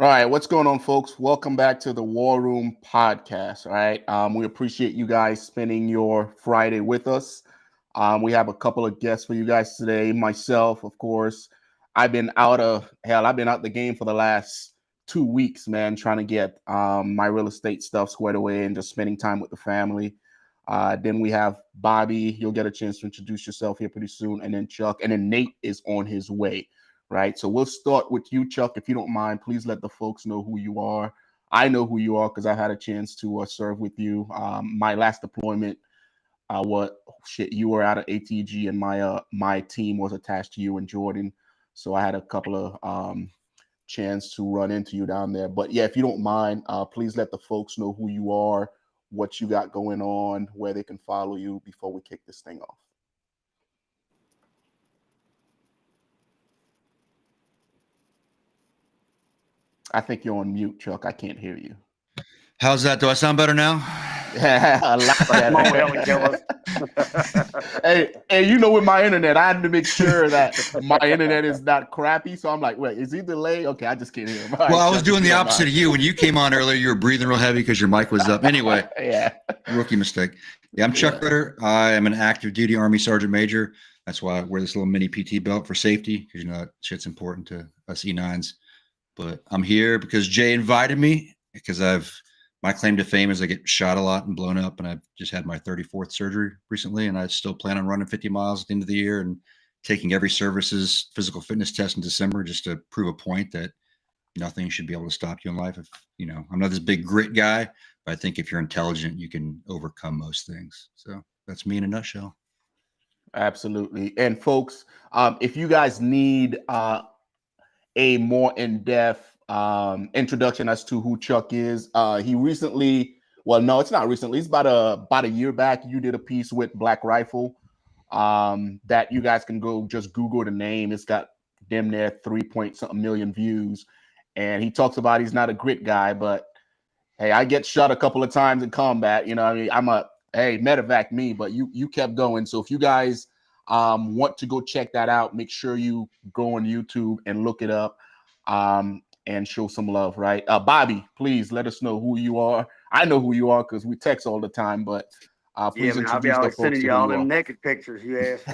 right, what's going on, folks? Welcome back to the War Room podcast. All right, we appreciate you guys spending your Friday with us. We have a couple of guests for you guys today. Myself, of course, I've been out the game for the last 2 weeks, man, trying to get my real estate stuff squared away and just spending time with the family. Then we have Bobby. You'll get a chance to introduce yourself here pretty soon, and then Chuck, and then Nate is on his way. Right. So we'll start with you, Chuck. If you don't mind, please let the folks know who you are. I know who you are because I had a chance to serve with you. My last deployment, you were out of ATG, and my team was attached to you in Jordan. So I had a couple of chance to run into you down there. But yeah, if you don't mind, please let the folks know who you are, what you got going on, where they can follow you before we kick this thing off. I think you're on mute, Chuck. I can't hear you. How's that? Do I sound better now? Yeah, a lot better. hey, you know, with my internet, I had to make sure that my internet is not crappy. So I'm like, wait, is he delayed? Okay, I just can't hear him. Well, I was doing the opposite of you. When you came on earlier, you were breathing real heavy because your mic was up. Anyway, yeah, rookie mistake. Yeah, I'm Chuck Ritter. I am an active duty Army Sergeant Major. That's why I wear this little mini PT belt for safety, because you know that shit's important to us E9s. But I'm here because Jay invited me, because my claim to fame is I get shot a lot and blown up, and I've just had my 34th surgery recently, and I still plan on running 50 miles at the end of the year and taking every service's physical fitness test in December just to prove a point that nothing should be able to stop you in life. If you know, I'm not this big grit guy, but I think if you're intelligent, you can overcome most things. So that's me in a nutshell. Absolutely. And folks, if you guys need a more in-depth introduction as to who Chuck is. He recently, well, no, it's not recently. It's about a year back. You did a piece with Black Rifle that you guys can go just Google the name. It's got damn near 3-point-something million views. And he talks about he's not a grit guy, but hey, I get shot a couple of times in combat. You know, I mean, medevac me, but you kept going. So if you guys want to go check that out, make sure you go on YouTube and look it up and show some love, right? Bobby, please let us know who you are. I know who you are because we text all the time, but please introduce I'll be always sending you all them naked pictures you asked for.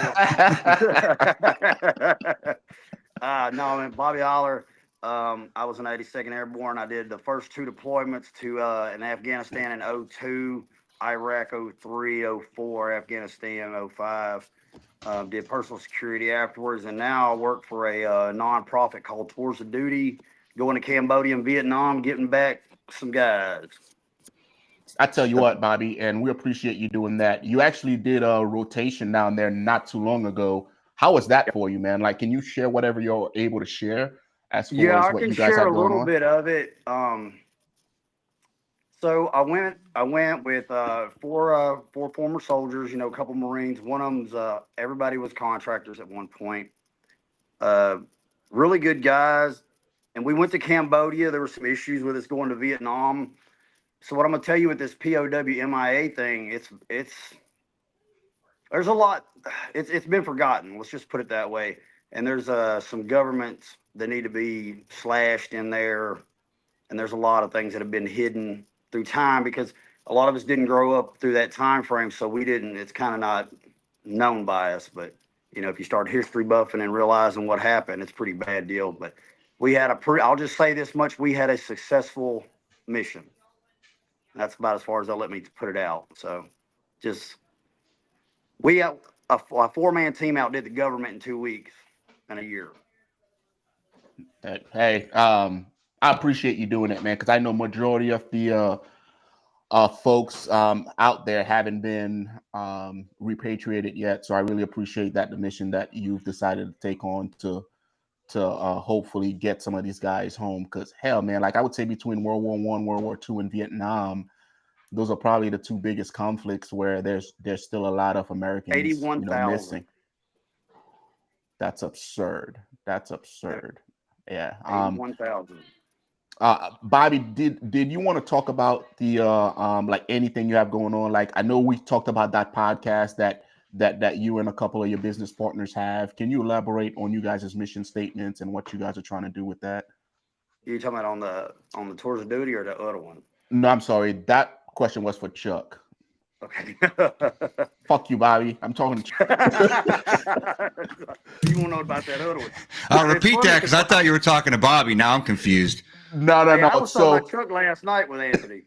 No, I'm Bobby Aller. I was in 82nd Airborne. I did the first 2 deployments to in Afghanistan in 2002, Iraq 2003, 2004, Afghanistan 2005. Did personal security afterwards, and now I work for a nonprofit called Tours of Duty, going to Cambodia and Vietnam, getting back some guys. I tell you what, Bobby, and we appreciate you doing that. You actually did a rotation down there not too long ago. How was that for you, man? Like, can you share whatever you're able to share as far as what you guys have going on? Yeah, I can share a little bit of it. So I went with 4 former soldiers, you know, a couple Marines. One of them's everybody was contractors at one point. Really good guys. And we went to Cambodia. There were some issues with us going to Vietnam. So what I'm gonna tell you with this POW MIA thing, it's there's a lot. It's been forgotten. Let's just put it that way. And there's some governments that need to be slashed in there. And there's a lot of things that have been hidden through time, because a lot of us didn't grow up through that time frame, so we didn't. It's kind of not known by us. But you know, if you start history buffing and realizing what happened, it's a pretty bad deal. But we had I'll just say this much: we had a successful mission. That's about as far as they'll let me put it out. So, we a 4-man team outdid the government in 2 weeks and a year. Hey, I appreciate you doing it, man, because I know majority of the folks out there haven't been repatriated yet. So I really appreciate the mission that you've decided to take on to hopefully get some of these guys home. Because hell, man, like I would say between World War I, World War II, and Vietnam, those are probably the 2 biggest conflicts where there's still a lot of Americans 81,000 missing. That's absurd. Yeah. 81,000. Bobby, did you want to talk about the like anything you have going on? Like I know we talked about that podcast that you and a couple of your business partners have. Can you elaborate on you guys' mission statements and what you guys are trying to do with that? You talking about on the tours of duty or the other one? No, I'm sorry. That question was for Chuck. Okay. Fuck you, Bobby. I'm talking to Chuck. You won't know about that other one. I'll repeat that because I thought you were talking to Bobby. Now I'm confused. No. I was talking about Chuck last night with Anthony.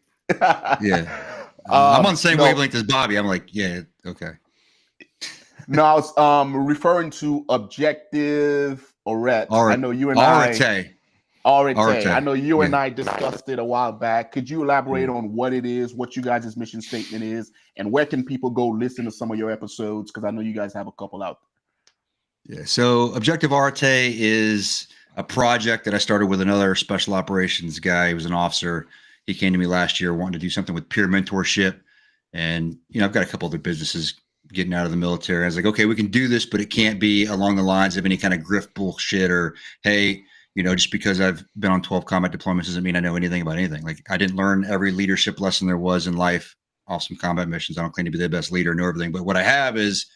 Yeah. I'm on the same wavelength as Bobby. I'm like, yeah, okay. No, I was referring to objective Orette. I know you and Arete. I know you and I discussed it a while back. Could you elaborate on what it is, what you guys' mission statement is, and where can people go listen to some of your episodes? Because I know you guys have a couple out there. Yeah. So Objective Arete is a project that I started with another special operations guy. He was an officer. He came to me last year wanting to do something with peer mentorship. And, I've got a couple other businesses getting out of the military. I was like, okay, we can do this, but it can't be along the lines of any kind of grift bullshit or, hey, just because I've been on 12 combat deployments doesn't mean I know anything about anything. Like, I didn't learn every leadership lesson there was in life off some combat missions. I don't claim to be the best leader, know everything. But what I have is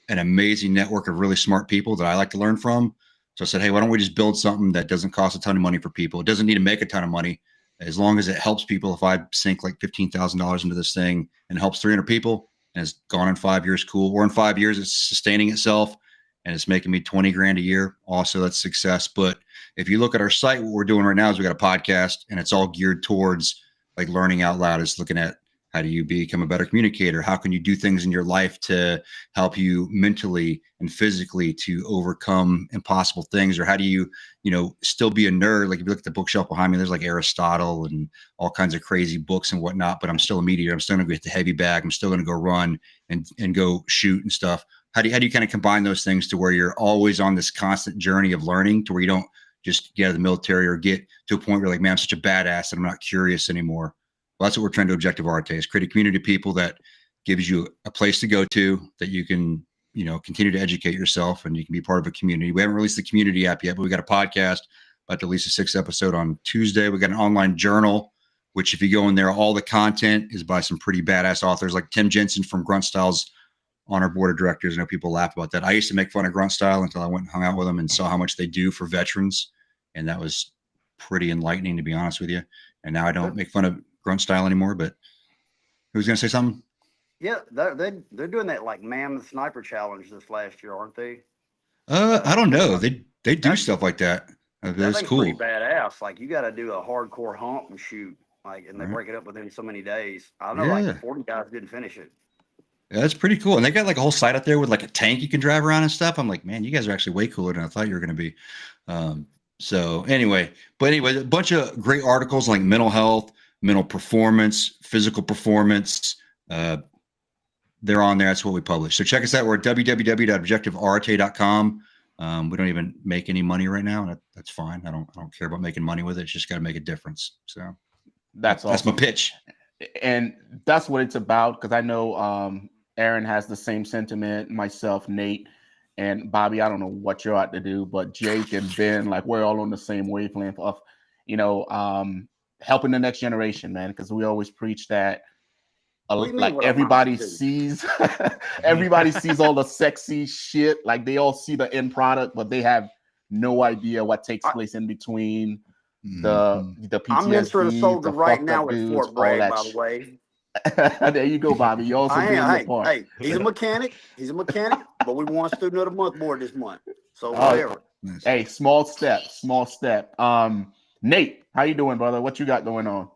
an amazing network of really smart people that I like to learn from. So I said, hey, why don't we just build something that doesn't cost a ton of money for people? It doesn't need to make a ton of money. As long as it helps people. If I sink like $15,000 into this thing and helps 300 people and it's gone in 5 years, cool. Or in 5 years, it's sustaining itself and it's making me 20 grand a year. Also, that's success. But if you look at our site, what we're doing right now is we got a podcast and it's all geared towards like learning out loud. It's looking at how do you become a better communicator? How can you do things in your life to help you mentally and physically to overcome impossible things? Or how do you, still be a nerd? Like if you look at the bookshelf behind me, there's like Aristotle and all kinds of crazy books and whatnot, but I'm still a meteor. I'm still going to get the heavy bag. I'm still going to go run and go shoot and stuff. How do you kind of combine those things to where you're always on this constant journey of learning to where you don't just get out of the military or get to a point where like, man, I'm such a badass that I'm not curious anymore. Well, that's what we're trying to Objective Arete is create a community of people that gives you a place to go to that you can, continue to educate yourself and you can be part of a community. We haven't released the community app yet, but we got a podcast about to release a 6th episode on Tuesday. We got an online journal, which if you go in there, all the content is by some pretty badass authors like Tim Jensen from Grunt Style's on our board of directors. I know people laugh about that. I used to make fun of Grunt Style until I went and hung out with them and saw how much they do for veterans. And that was pretty enlightening, to be honest with you. And now I don't make fun of Grunt Style anymore, but who's going to say something? Yeah, they're doing that like Mammoth Sniper Challenge this last year, aren't they? I don't know. They do stuff like that. That's cool. Pretty badass. Like you got to do a hardcore hump and shoot. Like, and they break it up within so many days. I know, like 40 guys didn't finish it. Yeah, that's pretty cool. And they got like a whole site out there with like a tank you can drive around and stuff. I'm like, man, you guys are actually way cooler than I thought you were going to be. So anyway, a bunch of great articles like mental health, mental performance, physical performance. They're on there. That's what we publish. So check us out. We're at www.objectivearete.com. We don't even make any money right now, and that's fine. I don't care about making money with it. It's just got to make a difference. So that's my pitch. And that's what it's about. Because I know Aaron has the same sentiment. Myself, Nate, and Bobby. I don't know what you're out to do, but Jake and Ben, like we're all on the same wavelength of, helping the next generation, man. Because we always preach that. Like everybody sees everybody sees all the sexy shit, like they all see the end product, but they have no idea what takes place in between the PTSD. I'm entering a soldier right now at Fort Bragg, by the way. There you go, Bobby. You also doing your part. Hey, he's a mechanic, but we want Student of the Month board this month. So whatever. Hey, small step. Nate, how you doing, brother? What you got going on?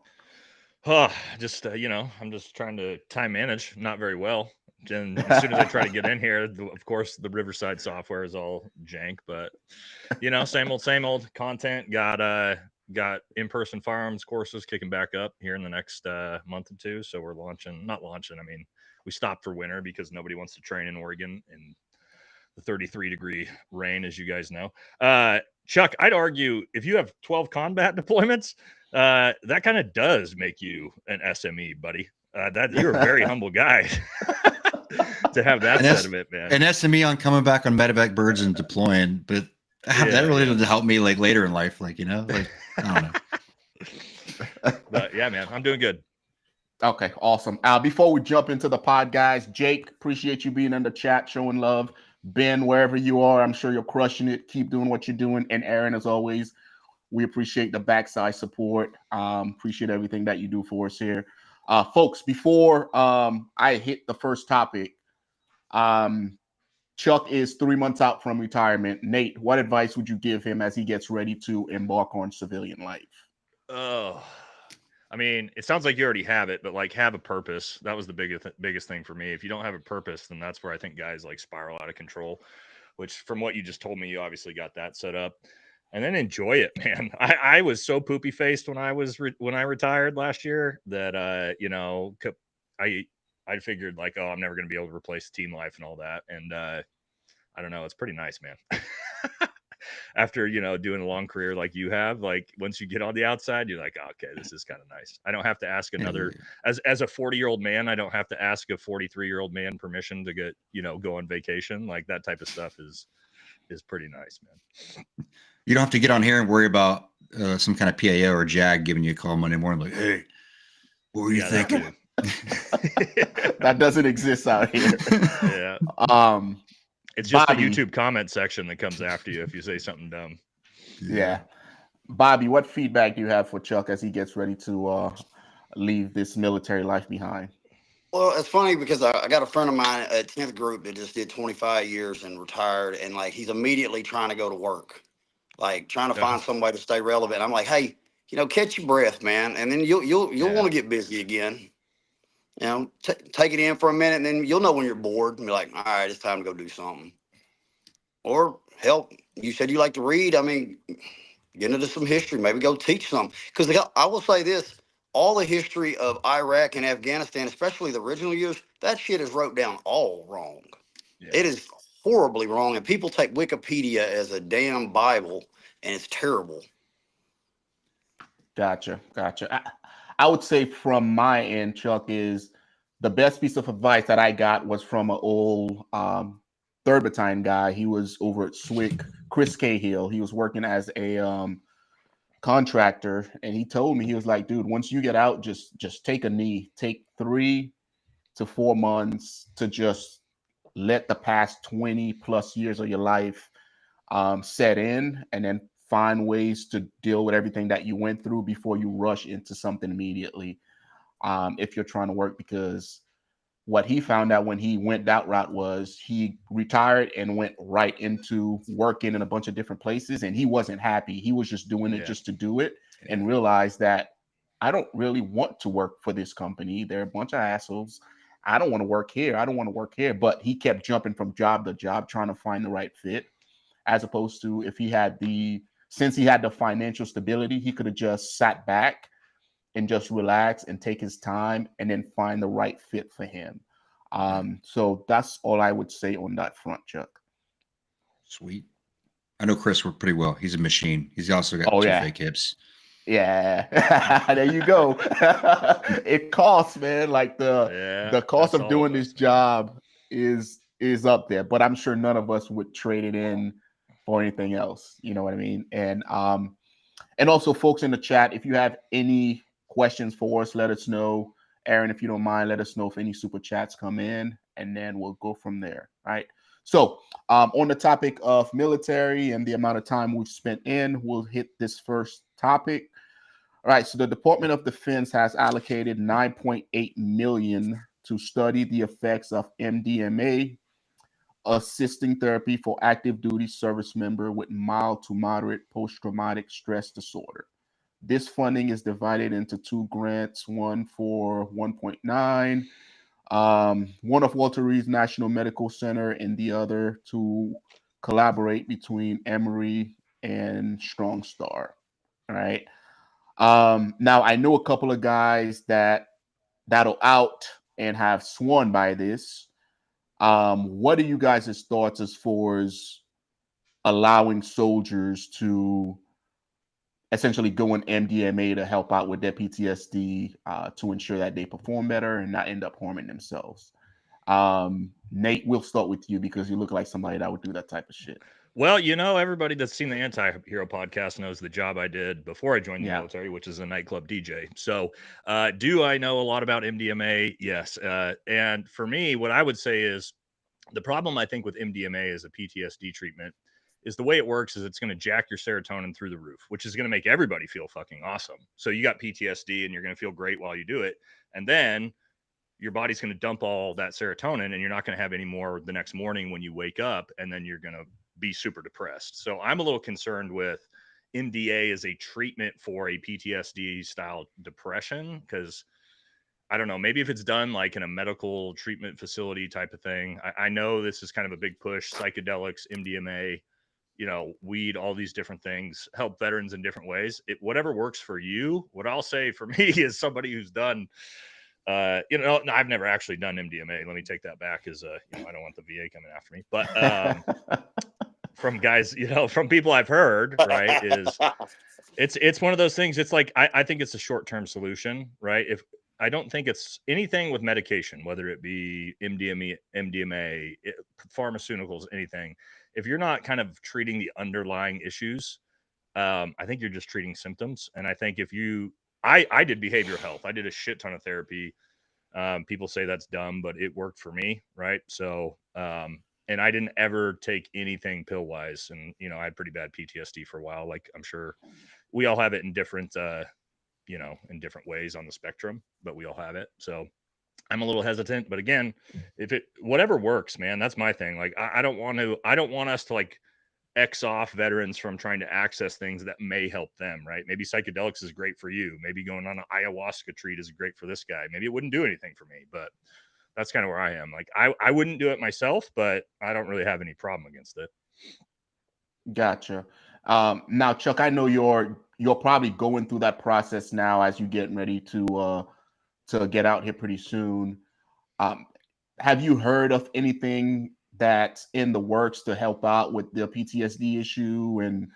I'm just trying to time manage, not very well. And as soon as I try to get in here, of course, the Riverside software is all jank, but same old content. Got in-person firearms courses kicking back up here in the next month or two. So we're we stopped for winter because nobody wants to train in Oregon in the 33-degree rain, as you guys know. Chuck, I'd argue if you have 12 combat deployments, that kind of does make you an SME, buddy. That you're a very humble guy to have that side of it, man. An SME on coming back on medevac birds and deploying, but that really doesn't help me like later in life, I don't know. But yeah, man, I'm doing good. Okay, awesome. Before we jump into the pod, guys, Jake, appreciate you being in the chat, showing love. Ben, wherever you are, I'm sure you're crushing it. Keep doing what you're doing. And Aaron, as always, We appreciate the backside support. Appreciate everything that you do for us here. Folks, before I hit the first topic, Chuck is 3 months out from retirement. Nate, what advice would you give him as he gets ready to embark on civilian life? Oh, I mean, it sounds like you already have it, but like have a purpose. That was the biggest thing for me. If you don't have a purpose, then that's where I think guys like spiral out of control, which from what you just told me, you obviously got that set up. And then enjoy it, man. I was so poopy faced when I retired last year that you know, I figured like, oh, I'm never going to be able to replace team life and all that. And I don't know, it's pretty nice, man. After, you know, doing a long career like you have, like once you get on the outside, you're like, oh, okay, this is kind of nice. I don't have to ask another, as a 40-year-old man, I don't have to ask a 43-year-old man permission to get, you know, go on vacation. Like that type of stuff is pretty nice, man. You don't have to get on here and worry about some kind of PAO or JAG giving you a call Monday morning like, hey, what were you thinking? That doesn't exist out here. Yeah. It's just Bobby, the YouTube comment section that comes after you if you say something dumb. Yeah. Bobby, what feedback do you have for Chuck as he gets ready to leave this military life behind? Well, it's funny because I got a friend of mine at 10th group that just did 25 years and retired, and like he's immediately trying to go to work, like trying to find somebody to stay relevant. I'm like, hey, you know, catch your breath, man, and then you'll want to get busy again. You know, take it in for a minute, and then you'll know when you're bored and be like, all right, it's time to go do something. Or hell, you said you like to read. I mean, get into some history, maybe go teach some. Because I will say this, all the history of Iraq and Afghanistan, especially the original years, that shit is wrote down all wrong. Yeah. It is horribly wrong. And people take Wikipedia as a damn Bible, and it's terrible. Gotcha. I would say from my end, Chuck, is the best piece of advice that I got was from an old 3rd Battalion guy. He was over at SWIC, Chris Cahill. He was working as a contractor, and he told me, he was like, dude, once you get out, just take a knee. Take 3 to 4 months to just let the past 20 plus years of your life set in, and then find ways to deal with everything that you went through before you rush into something immediately. If you're trying to work, because what he found out when he went that route was he retired and went right into working in a bunch of different places, and he wasn't happy. He was just doing it just to do it, and realized that I don't really want to work for this company. They're a bunch of assholes. I don't want to work here. I don't want to work here. But he kept jumping from job to job trying to find the right fit, as opposed to if he had since he had the financial stability, he could have just sat back and just relax and take his time and then find the right fit for him. So that's all I would say on that front, Chuck. Sweet. I know Chris worked pretty well. He's a machine. He's also got 2 fake hips. Yeah, there you go. It costs, man. Like the cost of doing this job is up there, but I'm sure none of us would trade it in for anything else. You know what I mean? And also, folks in the chat, if you have any questions for us, let us know. Aaron, if you don't mind, let us know if any super chats come in, and then we'll go from there. Right. So on the topic of military and the amount of time we've spent in, we'll hit this first topic. All right. So the Department of Defense has allocated $9.8 million to study the effects of MDMA assisting therapy for active duty service member with mild to moderate post-traumatic stress disorder. This funding is divided into 2 grants, one for 1.9, one of Walter Reed National Medical Center, and the other to collaborate between Emory and Strong Star. All right. Now I know a couple of guys that'll out and have sworn by this. What are you guys' thoughts as far as allowing soldiers to essentially go in MDMA to help out with their PTSD to ensure that they perform better and not end up harming themselves? Nate, we'll start with you because you look like somebody that would do that type of shit. Well, you know, everybody that's seen the Anti-Hero podcast knows the job I did before I joined the military, which is a nightclub DJ. So do I know a lot about MDMA? Yes. And for me, what I would say is the problem I think with MDMA as a PTSD treatment is the way it works is it's going to jack your serotonin through the roof, which is going to make everybody feel fucking awesome. So you got PTSD and you're going to feel great while you do it. And then your body's going to dump all that serotonin and you're not going to have any more the next morning when you wake up, and then you're going to be super depressed. So I'm a little concerned with MDA as a treatment for a PTSD style depression, because I don't know, maybe if it's done like in a medical treatment facility type of thing. I know this is kind of a big push, psychedelics, MDMA, weed, all these different things help veterans in different ways. Whatever works for you. What I'll say for me is somebody who's done, no, I've never actually done MDMA. Let me take that back, as I don't want the VA coming after me. But from guys, from people I've heard, right, is it's one of those things. It's like I think it's a short-term solution, right? If I don't think it's anything with medication, whether it be MDMA, pharmaceuticals, anything. If you're not kind of treating the underlying issues, I think you're just treating symptoms. And I think if I did behavioral health. I did a shit ton of therapy. People say that's dumb, but it worked for me, right? So, and I didn't ever take anything pill wise. And, I had pretty bad PTSD for a while. Like, I'm sure we all have it in different, in different ways on the spectrum, but we all have it. So I'm a little hesitant, but again, whatever works, man, that's my thing. Like, I don't want us to like X off veterans from trying to access things that may help them, right? Maybe psychedelics is great for you. Maybe going on an ayahuasca treat is great for this guy. Maybe it wouldn't do anything for me, but that's kind of where I am. Like, I wouldn't do it myself, but I don't really have any problem against it. Gotcha. Now, Chuck, I know you're probably going through that process now as you're getting ready to get out here pretty soon. Have you heard of anything that's in the works to help out with the PTSD issue? And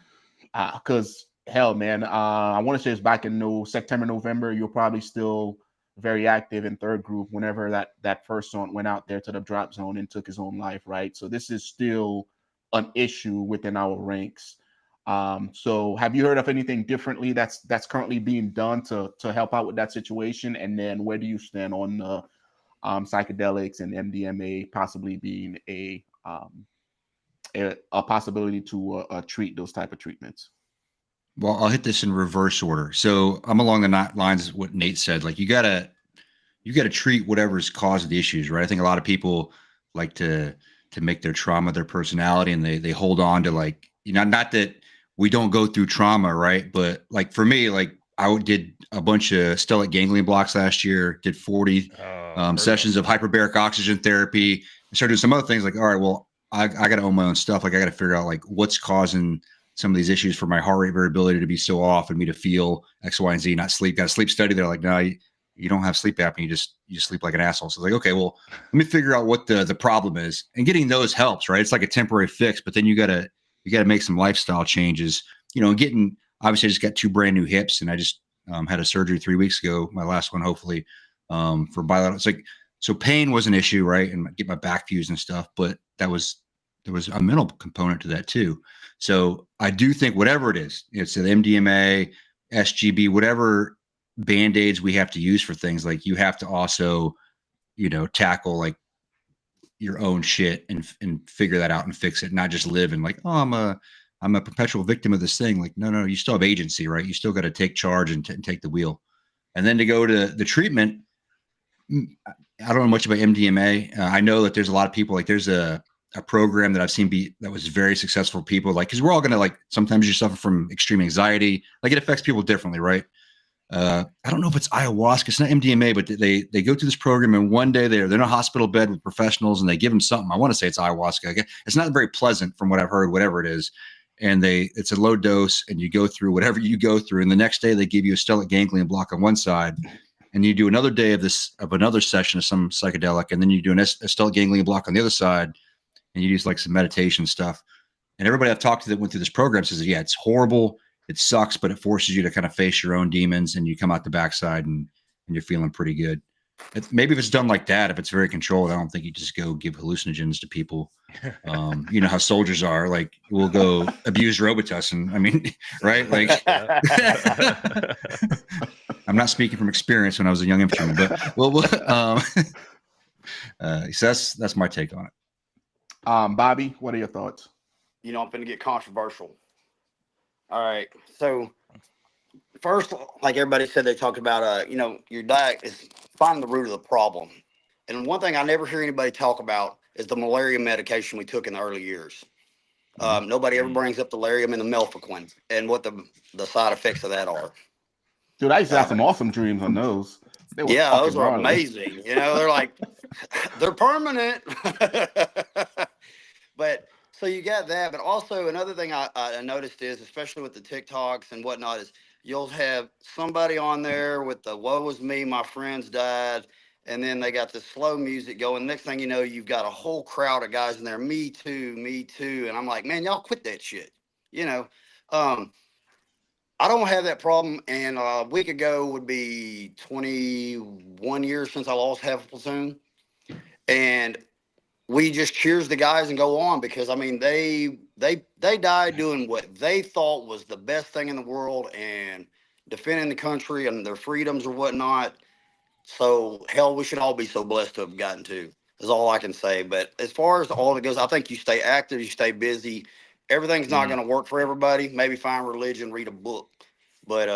because hell, man, I want to say it's back in September, November. You're probably still very active in third group whenever that first son went out there to the drop zone and took his own life, right? So this is still an issue within our ranks. So have you heard of anything differently that's currently being done to help out with that situation? And then where do you stand on the psychedelics and MDMA possibly being a possibility to treat those type of treatments? Well, I'll hit this in reverse order. So I'm along the lines of what Nate said. Like, you gotta treat whatever's causing the issues, right? I think a lot of people like to make their trauma their personality, and they hold on to, like, not that we don't go through trauma, right? But like for me, like, I did a bunch of stellate ganglion blocks last year, did 40 sessions of hyperbaric oxygen therapy, and started doing some other things. Like, all right, well, I got to own my own stuff. Like, I got to figure out like what's causing some of these issues for my heart rate variability to be so off and me to feel X, Y, and Z, not sleep. Got a sleep study. They're like, no, you don't have sleep apnea. You just sleep like an asshole. So it's like, okay, well, let me figure out what the problem is, and getting those helps, right? It's like a temporary fix, but then you gotta make some lifestyle changes, obviously I just got 2 brand new hips, and I just had a surgery 3 weeks ago, my last one, hopefully, for bilateral. It's like, so pain was an issue, right? And get my back fused and stuff, but there was a mental component to that too. So I do think whatever it is, it's an MDMA, SGB, whatever Band-Aids we have to use for things, like, you have to also, tackle like your own shit and figure that out and fix it, not just live in like, oh, I'm a perpetual victim of this thing. Like, no, you still have agency, right? You still got to take charge and take the wheel. And then to go to the treatment, I don't know much about MDMA. I know that there's a lot of people, like, there's a program that I've seen that was very successful for people, like, because we're all going to, like, sometimes you suffer from extreme anxiety. Like, it affects people differently, right? I don't know if it's ayahuasca, it's not MDMA, but they go through this program, and one day they're in a hospital bed with professionals, and they give them something. I want to say it's ayahuasca. It's not very pleasant from what I've heard, whatever it is. And it's a low dose, and you go through whatever you go through. And the next day they give you a stellate ganglion block on one side, and you do another day of another session of some psychedelic. And then you do a stellate ganglion block on the other side, and you use like some meditation stuff. And everybody I've talked to that went through this program says, yeah, it's horrible. It sucks, but it forces you to kind of face your own demons, and you come out the backside and you're feeling pretty good. Maybe if it's done like that, if it's very controlled, I don't think you just go give hallucinogens to people. You know how soldiers are, like, we'll go abuse Robitussin. I mean, right? Like, I'm not speaking from experience when I was a young infantryman, but so that's my take on it. Bobby, what are your thoughts? I'm going to get controversial. All right. So first, like everybody said, they talked about, your diet is finding the root of the problem. And one thing I never hear anybody talk about is the malaria medication we took in the early years. Nobody ever brings up the Lariam and the Melphaquin and what the side effects of that are. Dude, I used to have some awesome dreams on those. They were Yeah, fucking those are gnarly. amazing. They're like, they're permanent. But so you got that. But also another thing I noticed is, especially with the TikToks and whatnot, is you'll have somebody on there with the woe is me, my friends died. And then they got the slow music going. Next thing you know, you've got a whole crowd of guys in there. Me too, me too. And I'm like, man, y'all quit that shit. I don't have that problem. And a week ago would be 21 years since I lost half a platoon. And we just cheers the guys and go on because I mean they died doing what they thought was the best thing in the world and defending the country and their freedoms or whatnot. So hell, we should all be so blessed to have gotten to. Is all I can say. But as far as all of it goes, I think you stay active, you stay busy. Everything's not going to work for everybody. Maybe find religion, read a book, but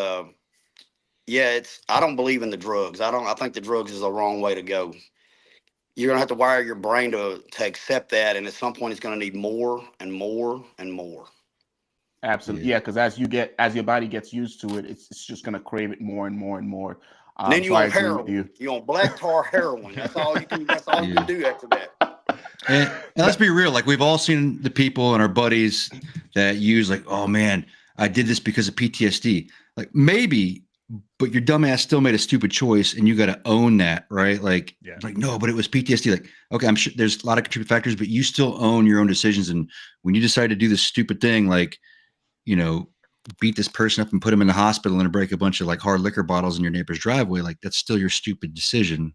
yeah, I don't believe in the drugs. I think the drugs is the wrong way to go. You're gonna have to wire your brain to accept that, and at some point, it's gonna need more and more and more. Absolutely, yeah. Because as your body gets used to it, it's just gonna crave it more and more and more. And then you I on agree heroin. with you. You on black tar heroin. That's all you can. That's all you can do after that. And let's be real. Like we've all seen the people and our buddies that use like, oh man, I did this because of PTSD. Like maybe, but your dumbass still made a stupid choice, and you got to own that, right? Like, like no, but it was PTSD. Like, okay, I'm sure there's a lot of contributing factors, but you still own your own decisions. And when you decide to do this stupid thing, like, beat this person up and put him in the hospital and break a bunch of like hard liquor bottles in your neighbor's driveway, like that's still your stupid decision.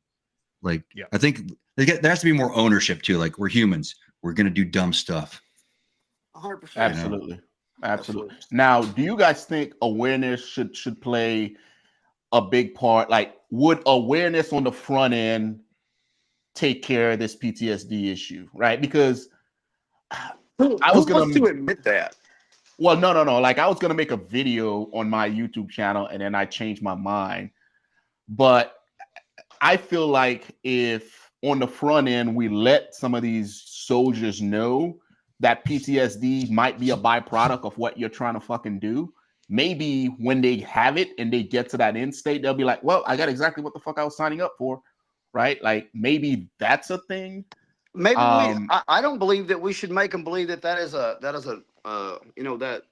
Like, I think there has to be more ownership too. Like we're humans, we're gonna do dumb stuff. 100%. Absolutely. Now, do you guys think awareness should play a big part? Like, would awareness on the front end take care of this PTSD issue? Right? Because I was going to admit that. Well, no. Like I was going to make a video on my YouTube channel and then I changed my mind. But I feel like if on the front end, we let some of these soldiers know that PTSD might be a byproduct of what you're trying to fucking do, maybe when they have it and they get to that end state, they'll be like, well, I got exactly what the fuck I was signing up for. Right? Like maybe that's a thing. Maybe I don't believe that we should make them believe that is a that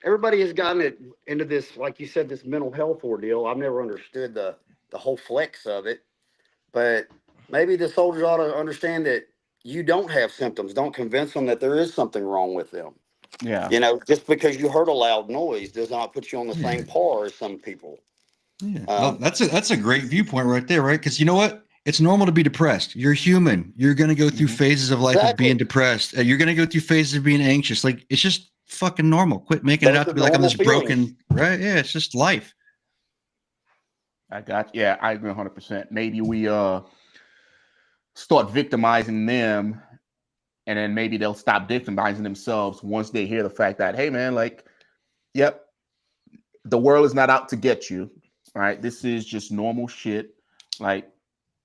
everybody has gotten it into this, like you said, this mental health ordeal. I've never understood the whole flex of it, but maybe the soldiers ought to understand that you don't have symptoms. Don't convince them that there is something wrong with them. Yeah. Just because you heard a loud noise does not put you on the same par as some people. Yeah. Well, that's a great viewpoint right there, right? Because you know what? It's normal to be depressed. You're human. You're going to go through phases of life of being depressed. You're going to go through phases of being anxious. Like, it's just fucking normal. Quit making it out to be like I'm this broken, right? Yeah, it's just life. I agree 100%. Maybe we start victimizing them, and then maybe they'll stop victimizing themselves once they hear the fact that, hey man, like, yep, the world is not out to get you. Right? This is just normal shit. Like,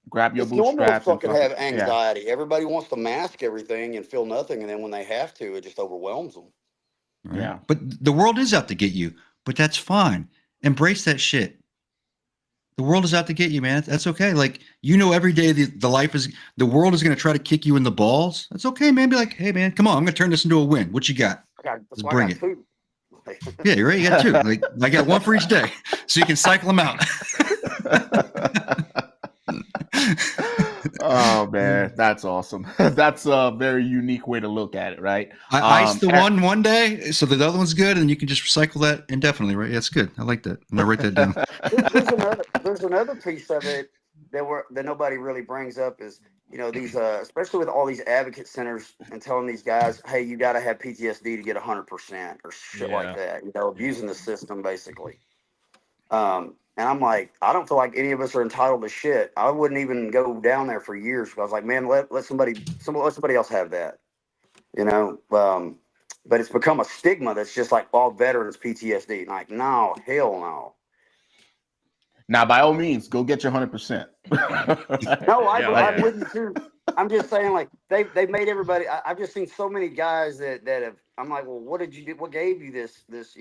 grab your bootstraps. It's normal to have anxiety. Yeah. Everybody wants to mask everything and feel nothing, and then when they have to, it just overwhelms them. Right? Yeah. But the world is out to get you, but that's fine. Embrace that shit. The world is out to get you, man. That's okay. Like, every day the world is going to try to kick you in the balls. That's okay, man. Be like, hey, man, come on. I'm going to turn this into a win. What you got? Let's bring it. Yeah, you're right. You got two. Like, I got one for each day, so you can cycle them out. Oh man, that's awesome. That's a very unique way to look at it, right? I ice the one day so that the other one's good, and you can just recycle that indefinitely, right? That's good. I like that. I'm gonna write that down. There's another piece of it that nobody really brings up is these especially with all these advocate centers and telling these guys, hey, you got to have PTSD to get 100% or shit like that. Abusing the system basically. And I'm like, I don't feel like any of us are entitled to shit. I wouldn't even go down there for years because I was like, man, let somebody else have that. but it's become a stigma that's just like all veterans PTSD. Like, no, hell no. Now, by all means, go get your 100%. No, Yeah, I'm yeah. with you too. I'm just saying, like they've made everybody. I've just seen so many guys that have. I'm like, well, what did you do? What gave you this this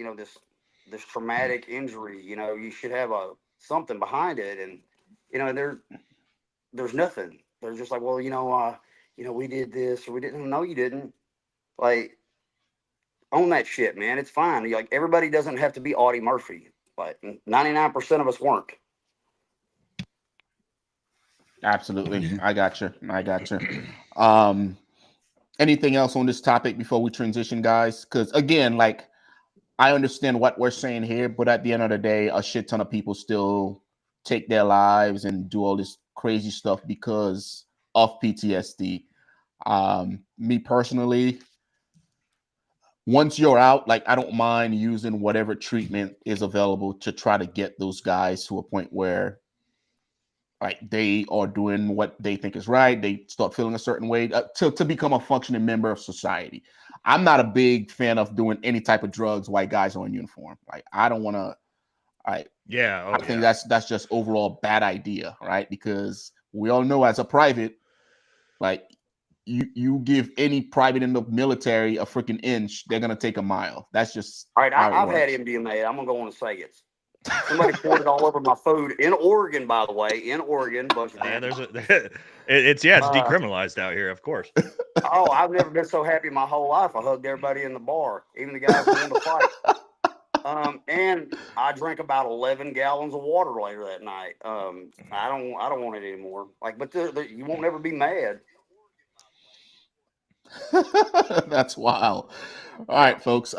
traumatic injury? You know, you should have something behind it, and there's nothing. They're just like, well, we did this or we didn't. No, you didn't. Like, own that shit, man. It's fine. Like, everybody doesn't have to be Audie Murphy. Like 99% of us weren't. Absolutely. Yeah. I got you. Anything else on this topic before we transition, guys? Because again, like, I understand what we're saying here, but at the end of the day, a shit ton of people still take their lives and do all this crazy stuff because of PTSD. Me personally, once you're out, like, I don't mind using whatever treatment is available to try to get those guys to a point where, like, they are doing what they think is right. They start feeling a certain way to become a functioning member of society. I'm not a big fan of doing any type of drugs while guys are in uniform. Like, I don't want to. I think that's just overall bad idea, right? Because we all know, as a private, like, you give any private in the military a freaking inch, they're gonna take a mile. That's just All right, how I've it had works. MDMA. I'm gonna go on and say it. Somebody poured it all over my food in Oregon, by the way. In Oregon, bunch of Yeah, them. it's decriminalized out here, of course. Oh, I've never been so happy in my whole life. I hugged everybody in the bar, even the guys who won the fight. And I drank about 11 gallons of water later that night. I don't want it anymore. Like, but you won't ever be mad. That's wild. All right, folks.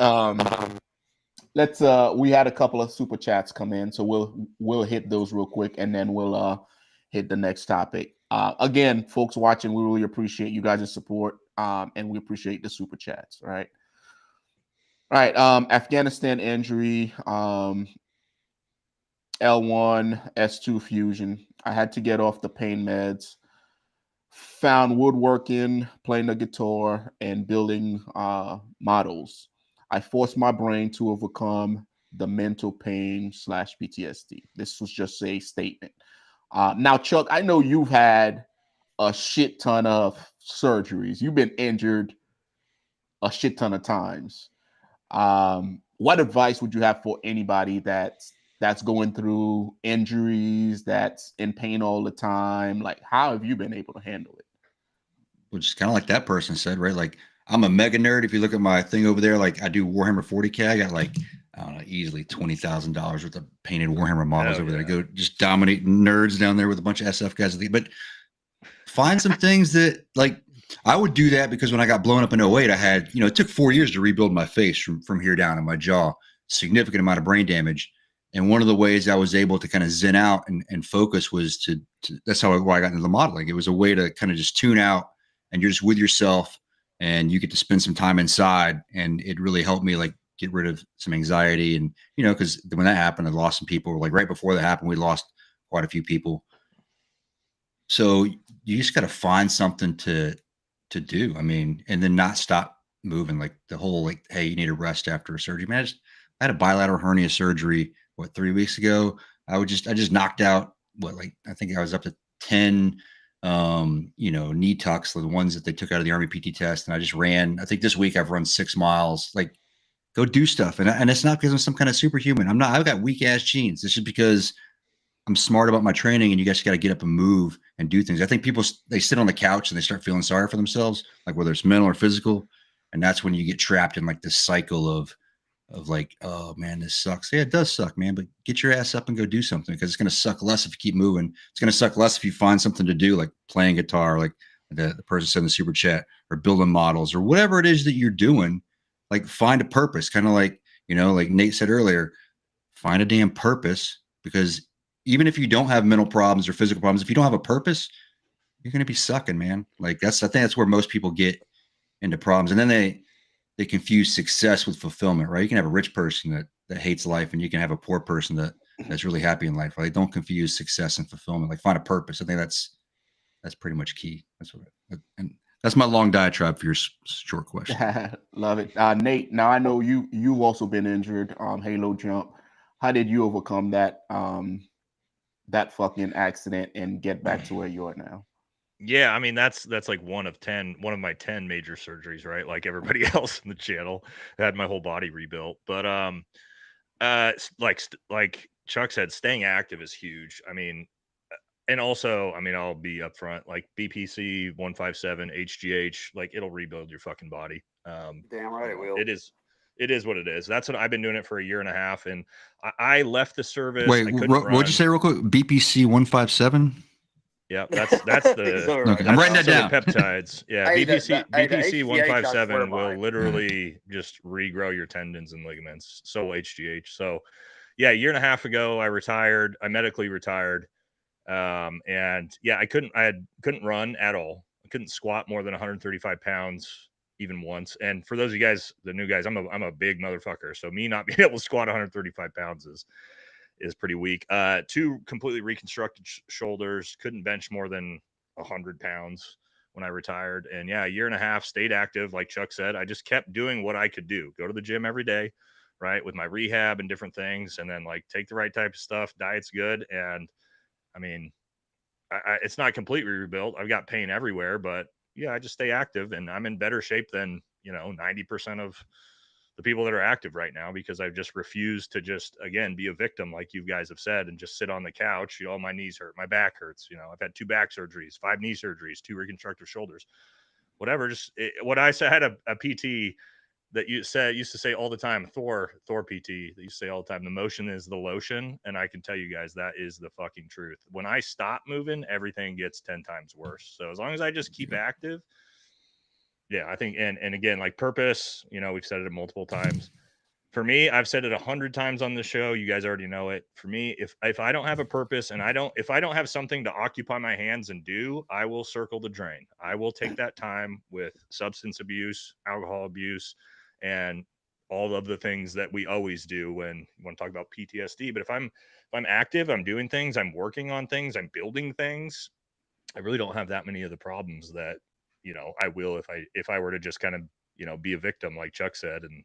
Let's we had a couple of super chats come in, so we'll hit those real quick, and then we'll hit the next topic. Again, folks watching, we really appreciate you guys' support, and we appreciate the super chats. All right. Afghanistan injury, L1 S2 fusion. I had to get off the pain meds. Found woodworking, playing the guitar, and building models. I forced my brain to overcome the mental pain / PTSD. This was just a statement. Now, Chuck, I know you've had a shit ton of surgeries. You've been injured a shit ton of times. What advice would you have for anybody that's going through injuries, that's in pain all the time? Like, how have you been able to handle it? Which is kind of like that person said, right? Like, I'm a mega nerd. If you look at my thing over there, like, I do Warhammer 40K. I got, like, I don't know, easily $20,000 worth of painted Warhammer models over there. I go just dominate nerds down there with a bunch of SF guys. But find some things that, like, I would do that because when I got blown up in 08, I had, it took 4 years to rebuild my face from here down in my jaw, significant amount of brain damage. And one of the ways I was able to kind of zen out and focus was to that's why I got into the modeling. It was a way to kind of just tune out, and you're just with yourself, and you get to spend some time inside. And it really helped me, like, get rid of some anxiety. And, because when that happened, I lost some people. Like, right before that happened, we lost quite a few people. So you just got to find something to do. I mean, and then not stop moving. Like, the whole, like, hey, you need a rest after a surgery. Man, I had a bilateral hernia surgery, 3 weeks ago. I just knocked out I think I was up to 10 knee tucks, the ones that they took out of the Army PT test. And I just ran, I think this week I've run 6 miles. Like, go do stuff. And it's not because I'm some kind of superhuman. I've got weak ass genes. It's just because I'm smart about my training, and you guys got to get up and move and do things. I think people, they sit on the couch and they start feeling sorry for themselves, like, whether it's mental or physical. And that's when you get trapped in, like, this cycle of like, oh man, this sucks. Yeah, it does suck, man, but get your ass up and go do something, because it's going to suck less if you keep moving. It's going to suck less if you find something to do, like playing guitar, like the person said in the super chat, or building models, or whatever it is that you're doing. Like, find a purpose, kind of like, like Nate said earlier, find a damn purpose, because even if you don't have mental problems or physical problems, if you don't have a purpose, you're going to be sucking, man. Like, I think that's where most people get into problems. And then they confuse success with fulfillment, right? You can have a rich person that hates life, and you can have a poor person that's really happy in life, right? Don't confuse success and fulfillment. Like, find a purpose. I think that's pretty much key. And That's my long diatribe for your short question. Love it. Nate, now I know you've also been injured, Halo jump. How did you overcome that that fucking accident and get back to where you are now? Yeah, I mean that's like one of my 10 major surgeries, right? Like everybody else in the channel. I had my whole body rebuilt. But like Chuck said, staying active is huge. I mean, and also, I mean, I'll be upfront, like BPC 157 HGH, like it'll rebuild your fucking body. Damn right it will. It is what it is. That's what I've been doing it for a year and a half, and I left the service. Wait, what'd you say real quick? BPC 157. Yeah, that's the okay, I'm writing that down. The peptides. Yeah, Hey, BPC HGH, 157 will literally just regrow your tendons and ligaments. So HGH. So yeah, a year and a half ago I retired. I medically retired. And yeah, I couldn't run at all. I couldn't squat more than 135 pounds even once. And for those of you guys, the new guys, I'm a big motherfucker. So me not being able to squat 135 pounds is pretty weak. 2 completely reconstructed shoulders, couldn't bench more than 100 pounds when I retired. And yeah, a year and a half, stayed active. Like Chuck said, I just kept doing what I could do. Go to the gym every day, right? With my rehab and different things. And then like take the right type of stuff. Diet's good. And I mean, it's not completely rebuilt. I've got pain everywhere, but yeah, I just stay active and I'm in better shape than, 90% of the people that are active right now, because I've just refused to just, again, be a victim, like you guys have said, and just sit on the couch. My knees hurt, my back hurts. I've had 2 back surgeries, 5 knee surgeries, 2 reconstructive shoulders, whatever. What I said, I had a PT that used to say all the time, Thor PT, that used to say all the time, the motion is the lotion. And I can tell you guys that is the fucking truth. When I stop moving, everything gets 10 times worse. So as long as I just keep active, yeah, I think, and again, like purpose, we've said it multiple times. For me, I've said it 100 times on the show. You guys already know it. For me, if I don't have a purpose and if I don't have something to occupy my hands and do, I will circle the drain. I will take that time with substance abuse, alcohol abuse, and all of the things that we always do when you want to talk about PTSD. But if I'm active, I'm doing things, I'm working on things, I'm building things, I really don't have that many of the problems that, I will if I were to just kind of, be a victim, like Chuck said. And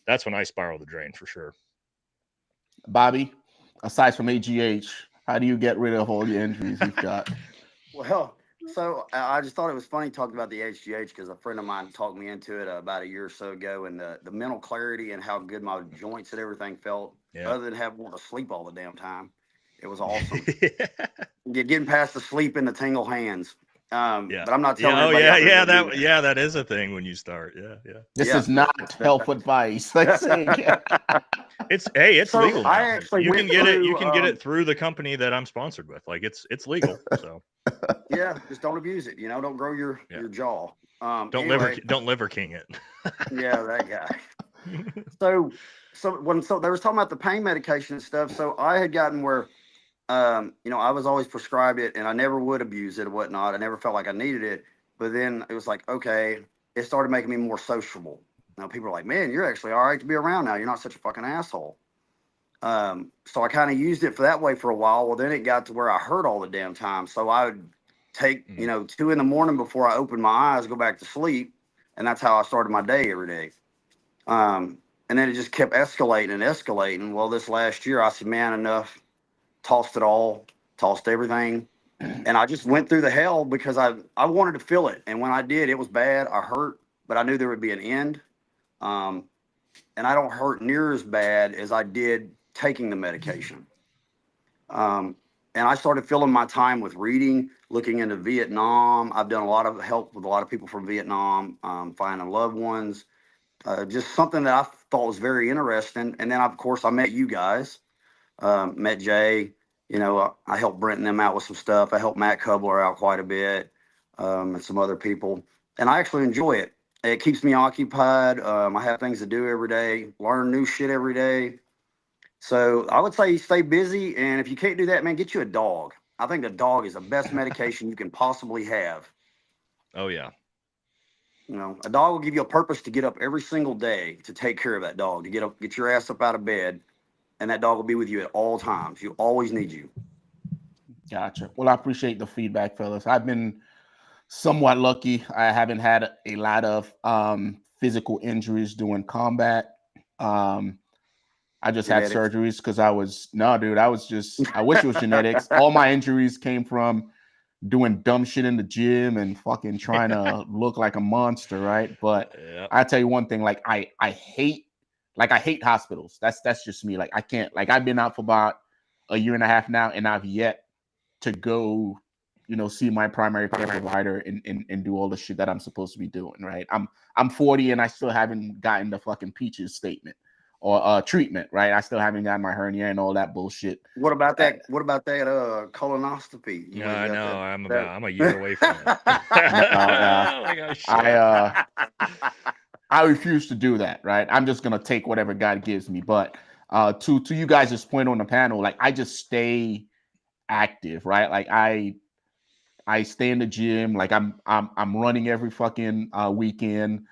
that's when I spiral the drain for sure. Bobby, aside from AGH, how do you get rid of all the injuries you've got? Well, so I just thought it was funny talking about the HGH because a friend of mine talked me into it about a year or so ago, and the mental clarity and how good my joints and everything felt, other than having to sleep all the damn time. It was awesome. Getting past the sleep and the tingle hands. But I'm not telling everybody. That is a thing when you start. This is not health advice. It's so legal now. I actually you can get it through the company that I'm sponsored with. Like it's legal. So yeah, just don't abuse it. Don't grow your jaw. Don't liver king it. Yeah, that guy. So they was talking about the pain medication and stuff. So I had gotten where I was always prescribed it and I never would abuse it or whatnot. I never felt like I needed it. But then it was like, okay, it started making me more sociable. Now people are like, man, you're actually all right to be around now. You're not such a fucking asshole. So I kind of used it for that way for a while. Well, then it got to where I hurt all the damn time. So I would take, 2 a.m. before I opened my eyes, go back to sleep. And that's how I started my day every day. And then it just kept escalating. Well, this last year I said, man, enough. Tossed everything. And I just went through the hell because I wanted to feel it. And when I did, it was bad. I hurt, but I knew there would be an end. And I don't hurt near as bad as I did taking the medication. And I started filling my time with reading, looking into Vietnam. I've done a lot of help with a lot of people from Vietnam, finding loved ones. Just something that I thought was very interesting. And then, of course, I met you guys. Met Jay, I helped Brent and them out with some stuff. I helped Matt Kubler out quite a bit, and some other people. And I actually enjoy it. It keeps me occupied. I have things to do every day, learn new shit every day. So I would say stay busy. And if you can't do that, man, get you a dog. I think the dog is the best medication you can possibly have. Oh, yeah. A dog will give you a purpose to get up every single day to take care of that dog, to get your ass up out of bed. And that dog will be with you at all times. You always need you. Gotcha. Well, I appreciate the feedback, fellas. I've been somewhat lucky. I haven't had a lot of physical injuries doing combat. I just had Genetics. surgeries because I wish it was genetics. All my injuries came from doing dumb shit in the gym and fucking trying to look like a monster, right? But Yeah. I tell you one thing, like I hate hospitals. That's just me. Like I can't, like I've been out for about a year and a half now, and I've yet to go, see my primary care provider and do all the shit that I'm supposed to be doing, right? I'm 40 and I still haven't gotten the fucking peaches statement or treatment, right? I still haven't gotten my hernia and all that bullshit. What about that? What about that colonoscopy? No, I know. that- I'm a year away from it. Like, oh, shit. I refuse to do that, right? I'm just gonna take whatever God gives me. But to you guys' point on the panel, like I just stay active, right? Like I stay in the gym, like I'm running every fucking weekend.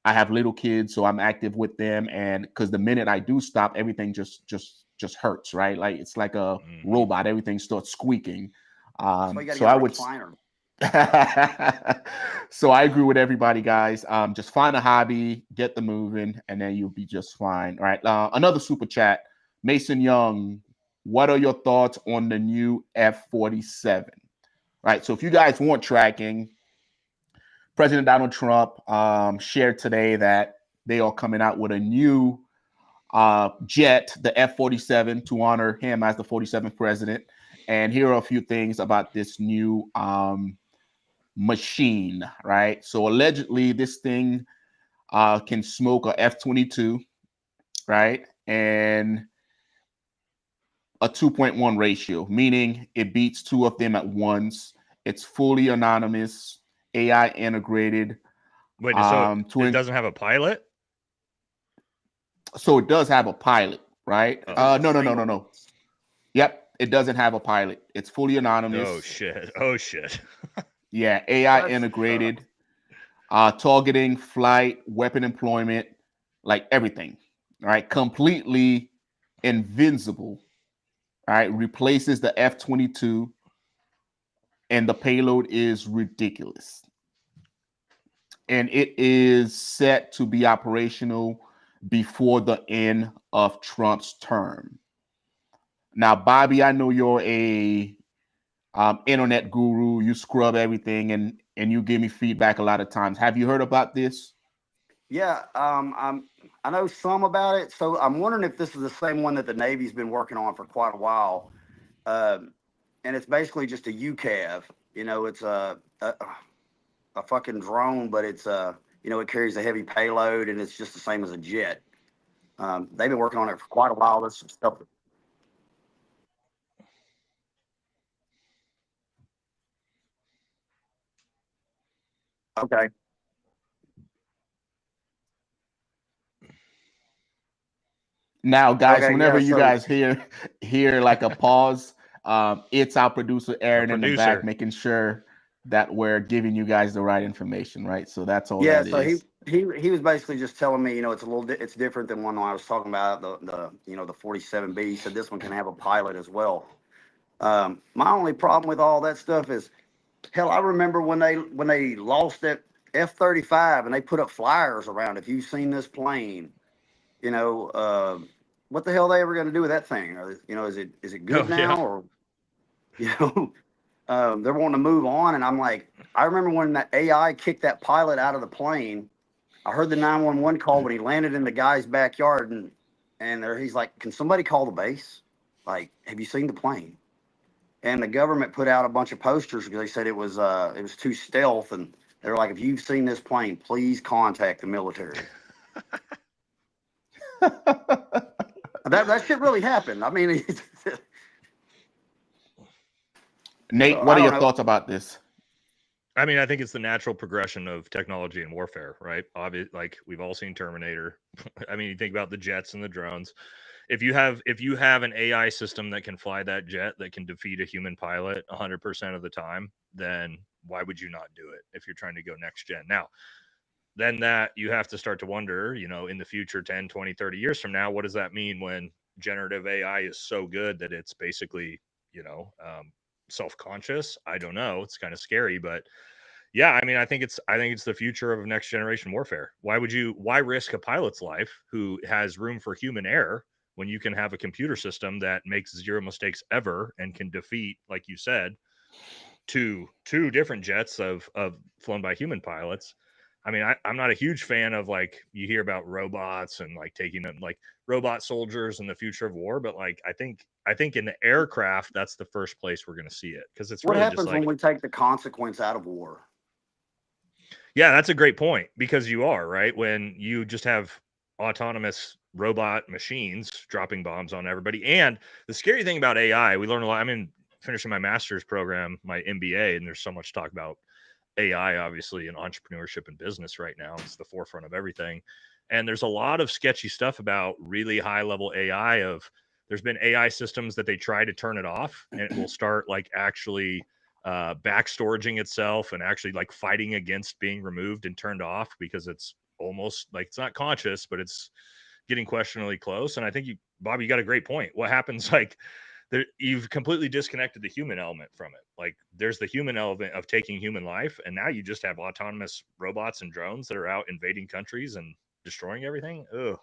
I have little kids, so I'm active with them, and because the minute I do stop, everything just hurts, right? Like it's like a robot, everything starts squeaking. That's why you gotta So get I a would. recliner. So I agree with everybody, guys. Just find a hobby, get the moving, and then you'll be just fine. All right. Another super chat, Mason Young. What are your thoughts on the new F-47? Right. So if you guys want tracking, President Donald Trump shared today that they are coming out with a new jet, the F-47, to honor him as the 47th president. And here are a few things about this new machine, right? So allegedly, this thing can smoke a F-22, right? And a 2.1 ratio, meaning it beats two of them at once. It's fully anonymous, AI integrated. Wait, so it doesn't have a pilot? So it does have a pilot, right? Oh. No. Yep, it doesn't have a pilot. It's fully anonymous. Oh shit. Yeah, AI That's, integrated, targeting, flight, weapon employment, like everything. All right, completely invincible. All right, replaces the F-22, and the payload is ridiculous. And it is set to be operational before the end of Trump's term. Now, Bobby, I know you're a internet guru. You scrub everything, and you give me feedback a lot of times. Have you heard about this? Yeah, I know some about it. So I'm wondering if this is the same one that the Navy's been working on for quite a while. And it's basically just a UCAV. It's a fucking drone, but it's it carries a heavy payload, and it's just the same as a jet. They've been working on it for quite a while. There's some stuff. Okay. Now, guys, Okay. whenever Yeah. you So guys hear like a pause, it's our producer Aaron in the back producer. making sure that we're giving you guys the right information, right? So that's all yeah. that So is. he was basically just telling me, it's it's different than one I was talking about, the 47B. He said this one can have a pilot as well. My only problem with all that stuff is, hell, I remember when they lost that F-35 and they put up flyers around. If you've seen this plane, what the hell are they ever going to do with that thing? Is it good Oh, yeah. now, or they're wanting to move on? And I'm like, I remember when that AI kicked that pilot out of the plane. I heard the 911 call when he landed in the guy's backyard, and he's like, "Can somebody call the base? Like, have you seen the plane?" And the government put out a bunch of posters because they said it was too stealth, and they were like, "If you've seen this plane, please contact the military." That shit really happened. I mean, Nate, so what I are don't your know. thoughts about this? I mean, I think it's the natural progression of technology and warfare, right? Like we've all seen Terminator. I mean, you think about the jets and the drones. If you have an AI system that can fly that jet that can defeat a human pilot 100% of the time, then why would you not do it if you're trying to go next gen? Now, then that you have to start to wonder, in the future, 10, 20, 30 years from now, what does that mean when generative AI is so good that it's basically, self-conscious? I don't know. It's kind of scary, but yeah, I mean, I think it's the future of next generation warfare. Why risk a pilot's life who has room for human error when you can have a computer system that makes zero mistakes ever and can defeat, like you said, two different jets of flown by human pilots. I mean, I'm not a huge fan of, like, you hear about robots and like taking them, like robot soldiers in the future of war, but like I think in the aircraft, that's the first place we're going to see it, because it's What really just happens like, when we take the consequence out of war? yeah, that's a great point, because you are right when you just have autonomous robot machines dropping bombs on everybody. And the scary thing about AI, we learn a lot. I mean, finishing my master's program, my MBA, and there's so much talk about AI, obviously, in entrepreneurship and business right now. It's the forefront of everything. And there's a lot of sketchy stuff about really high level AI. There's been AI systems that they try to turn it off, and it will start like actually back storaging itself and actually like fighting against being removed and turned off, because it's almost like it's not conscious, but it's getting questionably close. And I think Bob, you got a great point. What happens, like, you've completely disconnected the human element from it. Like, there's the human element of taking human life, and now you just have autonomous robots and drones that are out invading countries and destroying everything. Ugh.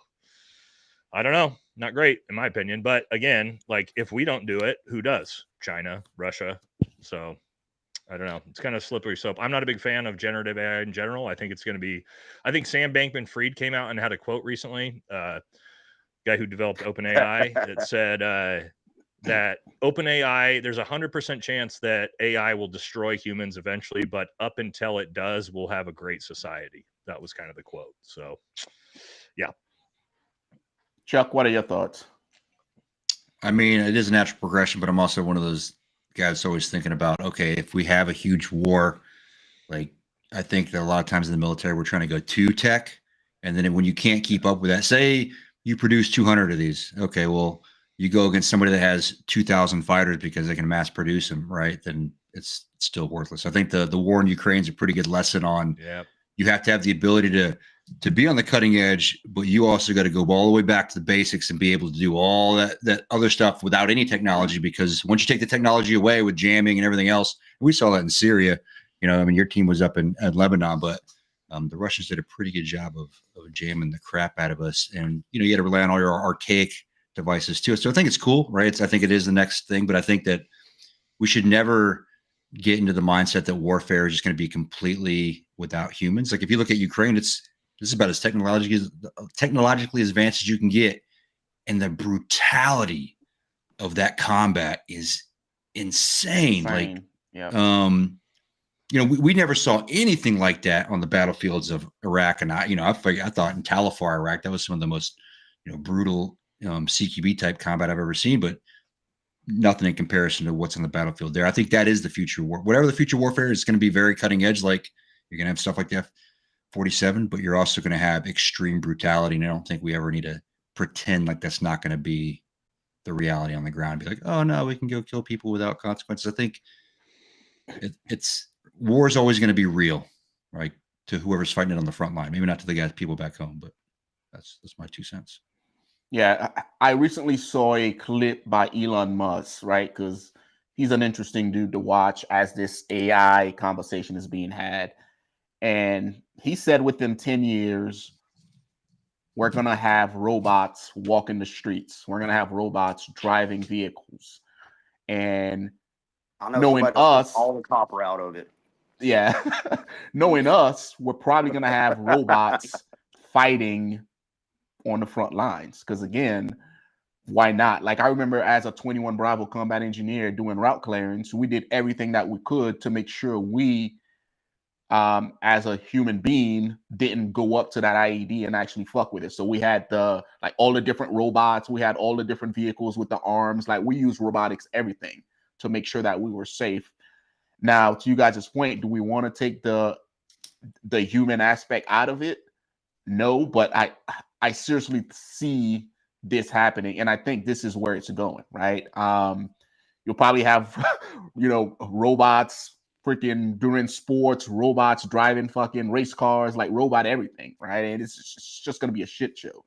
I don't know. Not great, in my opinion. But again, like, if we don't do it, who does? China, Russia. So I don't know. It's kind of slippery slope. I'm not a big fan of generative AI in general. I think I think Sam Bankman-Fried came out and had a quote recently. Guy who developed OpenAI, that said that OpenAI, there's 100% chance that AI will destroy humans eventually, but up until it does, we'll have a great society. That was kind of the quote. So, yeah. Chuck, what are your thoughts? I mean, it is a natural progression, but I'm also one of those guys that's always thinking about, okay, if we have a huge war, like, I think that a lot of times in the military, we're trying to go to tech. And then when you can't keep up with that, say you produce 200 of these, okay, well, you go against somebody that has 2,000 fighters because they can mass produce them, right? Then it's still worthless. I think the war in Ukraine is a pretty good lesson on, you have to have the ability to be on the cutting edge, but you also got to go all the way back to the basics and be able to do all that other stuff without any technology. Because once you take the technology away with jamming and everything else, we saw that in Syria. You know, I mean, your team was up in Lebanon, but the Russians did a pretty good job of jamming the crap out of us. And, you know, you had to rely on all your archaic devices too. So I think it's cool, right? I think it is the next thing, but I think that we should never get into the mindset that warfare is just going to be completely without humans. Like, if you look at Ukraine, this is about as technologically advanced as you can get. And the brutality of that combat is insane. Like, you know, we never saw anything like that on the battlefields of Iraq. And I thought in Tal Afar, Iraq, that was some of the most, you know, brutal CQB type combat I've ever seen, but nothing in comparison to what's on the battlefield there. I think that is the future war. Whatever the future warfare is, going to be very cutting edge. Like, you're going to have stuff like the F-47, but you're also going to have extreme brutality. And I don't think we ever need to pretend like that's not going to be the reality on the ground. Be like, oh no, we can go kill people without consequences. I think war is always going to be real, right? To whoever's fighting it on the front line. Maybe not to the people back home, but that's my 2 cents. Yeah, I recently saw a clip by Elon Musk, right? Because he's an interesting dude to watch as this AI conversation is being had. And he said within 10 years, we're going to have robots walking the streets. We're going to have robots driving vehicles. And knowing us, all the copper out of it. Yeah. Knowing us, we're probably going to have robots fighting on the front lines. Because again, why not? Like, I remember as a 21 Bravo combat engineer doing route clearance, we did everything that we could to make sure we, as a human being, didn't go up to that IED and actually fuck with it. So we had all the different robots, we had all the different vehicles with the arms. Like, we use robotics, everything, to make sure that we were safe. Now, to you guys' point, do we want to take the human aspect out of it? No, but I seriously see this happening, and I think this is where it's going, right? You'll probably have, robots freaking doing sports, robots driving fucking race cars, like robot everything, right? And it's just going to be a shit show.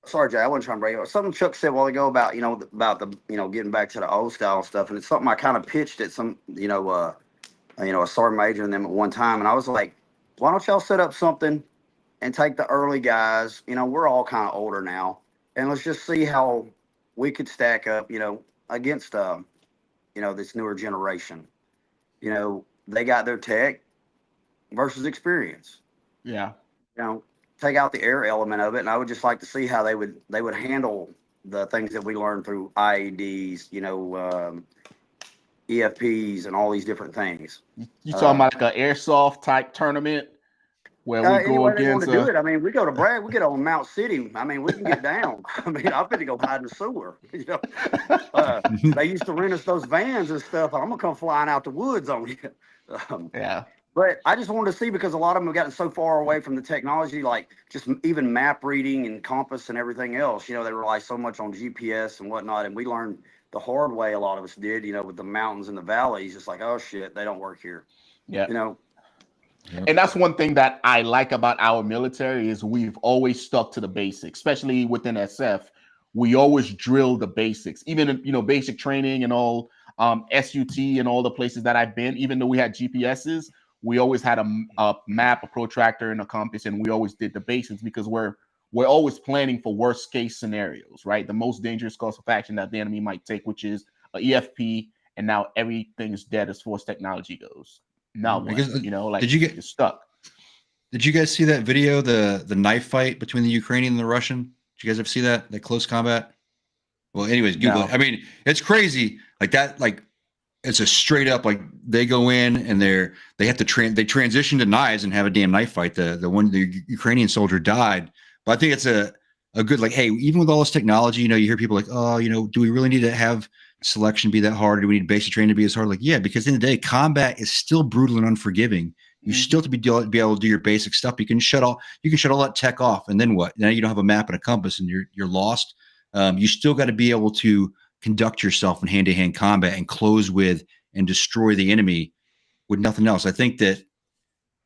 Sorry, Jay, I wasn't trying to break it. Something Chuck said a while ago about, getting back to the old style stuff. And it's something I kind of pitched at some, a sergeant major and them at one time. And I was like, why don't y'all set up something and take the early guys? We're all kind of older now, and let's just see how we could stack up, against, this newer generation. They got their tech versus experience. Yeah. Take out the air element of it, and I would just like to see how they would handle the things that we learned through IEDs, EFPs, and all these different things. You talking about like an airsoft type tournament where we go Anyway they want against to do it. I mean, we go to Bragg, we get on Mount City. I mean, we can get down. I mean, I'm going to go hide in the sewer. They used to rent us those vans and stuff. I'm gonna come flying out the woods on you. Yeah. But I just wanted to see, because a lot of them have gotten so far away from the technology, like just even map reading and compass and everything else. They rely so much on GPS and whatnot. And we learned the hard way, a lot of us did, with the mountains and the valleys. It's like, oh shit, they don't work here. Yeah. Yep. And that's one thing that I like about our military is we've always stuck to the basics, especially within SF. We always drill the basics, even basic training and all, SUT and all the places that I've been. Even though we had GPSs, we always had a map, a protractor, and a compass, and we always did the basics because we're always planning for worst case scenarios, right? The most dangerous course of action that the enemy might take, which is a EFP, and now everything is dead as far as technology goes. Now, did you you're stuck. Did you guys see that video, the knife fight between the Ukrainian and the Russian? Did you guys ever see that close combat? Well, anyways, Google it. I mean, it's crazy. Like that, like it's a straight up, like they go in and they have to they transition to knives and have a damn knife fight. The Ukrainian soldier died. But I think it's a good, like, hey, even with all this technology, you hear people like, oh, do we really need to have selection be that hard? Or do we need basic training to be as hard? Like, yeah, because in the day, combat is still brutal and unforgiving. You still have to be able to do your basic stuff. You can shut all that tech off, and then what? Now you don't have a map and a compass, and you're lost. You still got to be able to conduct yourself in hand-to-hand combat and close with and destroy the enemy with nothing else. I think that,